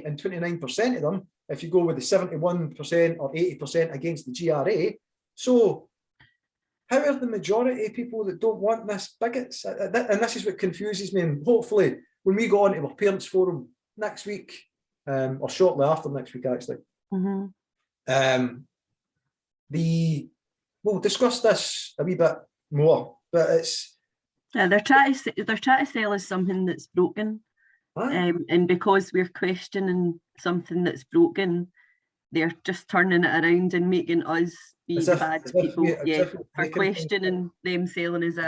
and 29% of them, if you go with the 71% or 80% against the GRA. So how are the majority of people that don't want this bigots? And this is what confuses me. And hopefully when we go on to our parents' forum next week, or shortly after next week, actually, we'll discuss this a wee bit more. But it's they're trying to sell us something that's broken, and because we're questioning something that's broken, they're just turning it around and making us be the bad people. For questioning them selling as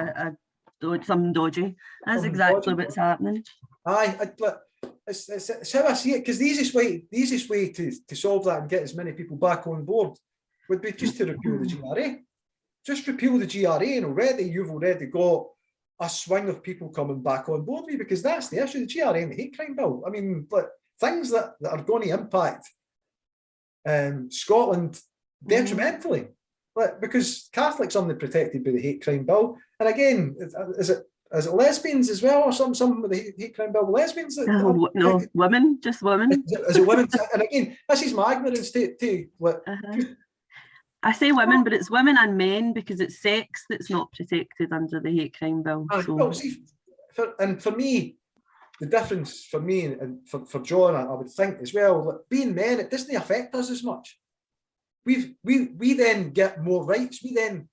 something dodgy. That's exactly what's happening. It's how I see it, because the easiest way to solve that and get as many people back on board would be just to repeal the GRA. Just repeal the GRA, and you've already got a swing of people coming back on board with you, because that's the issue, the GRA and the hate crime bill. I mean, but things that are going to impact Scotland detrimentally, because Catholics are only protected by the hate crime bill. And again, is it lesbians as well, or something with the hate crime bill? Lesbians? No, women, just women. Is it women? And again, this is my ignorance to I say women, but it's women and men, because it's sex that's not protected under the hate crime bill. Well, see, for me, the difference for me and for John, I would think as well, being men, it doesn't affect us as much. We then get more rights. We then,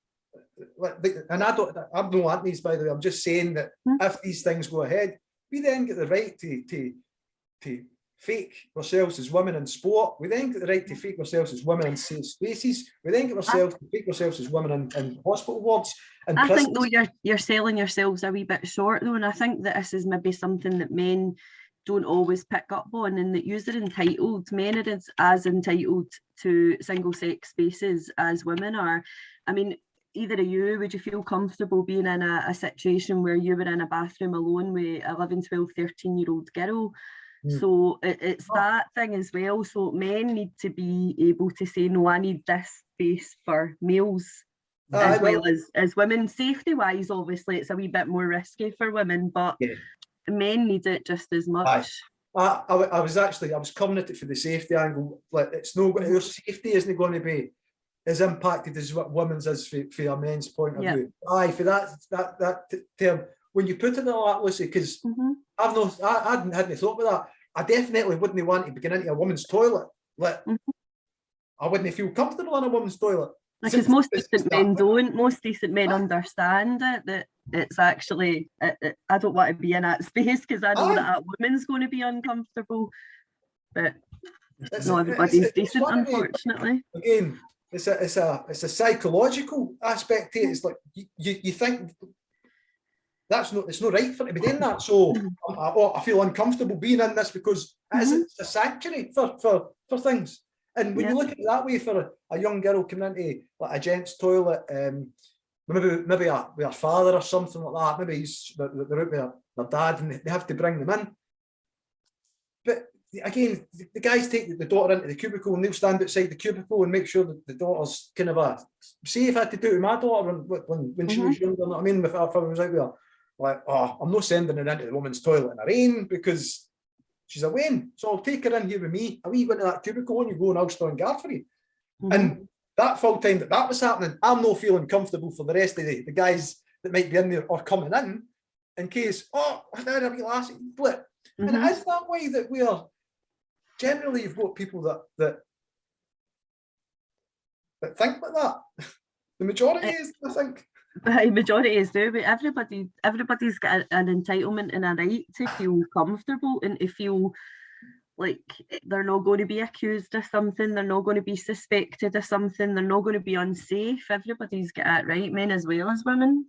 and I'm no antis, by the way. I'm just saying that if these things go ahead, we then get the right to fake ourselves as women in sport. We then get the right to fake ourselves as women in safe spaces. We then get ourselves to fake ourselves as women in hospital wards. And I think though you're selling yourselves a wee bit short though, and I think that this is maybe something that men don't always pick up on, and that you're entitled. Men are as entitled to single-sex spaces as women are. I mean, either of you, would you feel comfortable being in a situation where you were in a bathroom alone with 11, 12, 13-year-old girl? So it's that thing as well. So men need to be able to say, no, I need this space for males, as well as women. Safety-wise, obviously, it's a wee bit more risky for women, but men need it just as much. I was coming at it for the safety angle. Like, it's no, your safety isn't going to be as impacted as what women's is for a men's point of view. For that term, when you put it like that, Lucie, because I hadn't thought about that. I definitely wouldn't want to be getting into a woman's toilet. I wouldn't feel comfortable in a woman's toilet. Because most decent men don't. Most decent men understand it, that it's actually, I don't want to be in that space because I know that woman's going to be uncomfortable. But not everybody's decent, unfortunately. Again, it's a psychological aspect to it. It's like you think it's not right for it to be doing that. So I feel uncomfortable being in this because it's a sanctuary for things. And when you look at it that way, for a young girl coming into like a gents' toilet, maybe with her father or something like that, maybe they're out with their dad and they have to bring them in. But again, the guys take the daughter into the cubicle and they'll stand outside the cubicle and make sure that the daughter's kind of safe. I had to do it with my daughter when she was younger. You know what I mean? If I was out there, like, oh, I'm not sending her into the woman's toilet in the rain because she's a Wayne. So I'll take her in here with me. I'll go into that cubicle and you go and I'll stand guard for you. And that full time that was happening, I'm not feeling comfortable for the rest of the guys that might be in there or coming in case, oh, now a wee lassie blip. And it is that way that we are. Generally, you've got people that think like that. The majority is, I think. The majority is do, but everybody's got an entitlement and a right to feel comfortable and to feel like they're not going to be accused of something, they're not going to be suspected of something, they're not going to be unsafe. Everybody's got that right, men as well as women.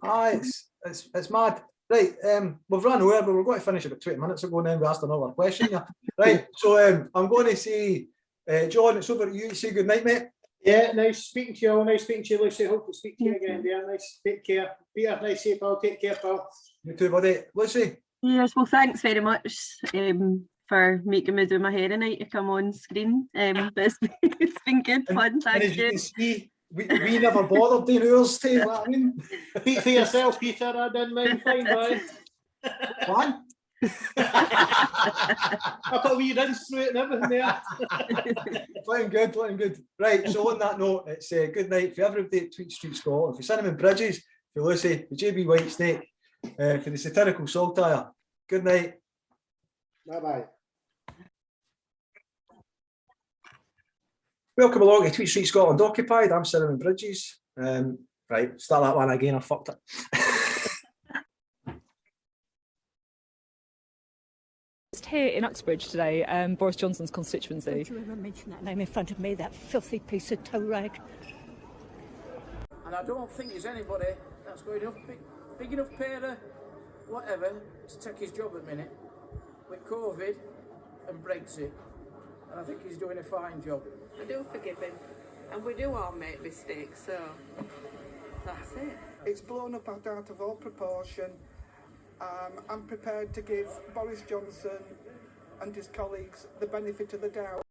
It's mad. Right, we've run over, but we're going to finish about 20 minutes ago and then we asked another question. Right, so I'm going to say, John, it's over to you. Say good night, mate. Yeah, nice speaking to you all. Nice speaking to you, Lucy. Hope to speak to you again, dear. Nice. Take care. Peter, nice safe, pal. Take care, pal. You too, buddy. Lucy? Yes, well, thanks very much for making me do my hair tonight to come on screen. But it's been good fun, thank as you. You can see, we never bothered doing ours too, you know what I mean? Speak for yourself, Peter. I didn't mind. Fine, boy. What? I put a wee rinse through it and everything there. Playing good. Right, so on that note, it's good night for everybody at TweetStreet Scotland, for Cinnamon Bridges, for Lucy, for JB Whitesnake, for the Satirical Saltire. Good night. Bye-bye. Welcome along to TweetStreet Scotland Occupied. I'm Cinnamon Bridges. Right, start that one again. I fucked it. Just here in Uxbridge today, Boris Johnson's constituency. Don't you ever mention that name in front of me, that filthy piece of toe rag. And I don't think there's anybody that's got enough big enough pair of whatever to take his job at the minute with COVID and Brexit. And I think he's doing a fine job. I do forgive him, and we do all make mistakes, so that's it. It's blown up out of all proportion. I'm prepared to give Boris Johnson and his colleagues the benefit of the doubt.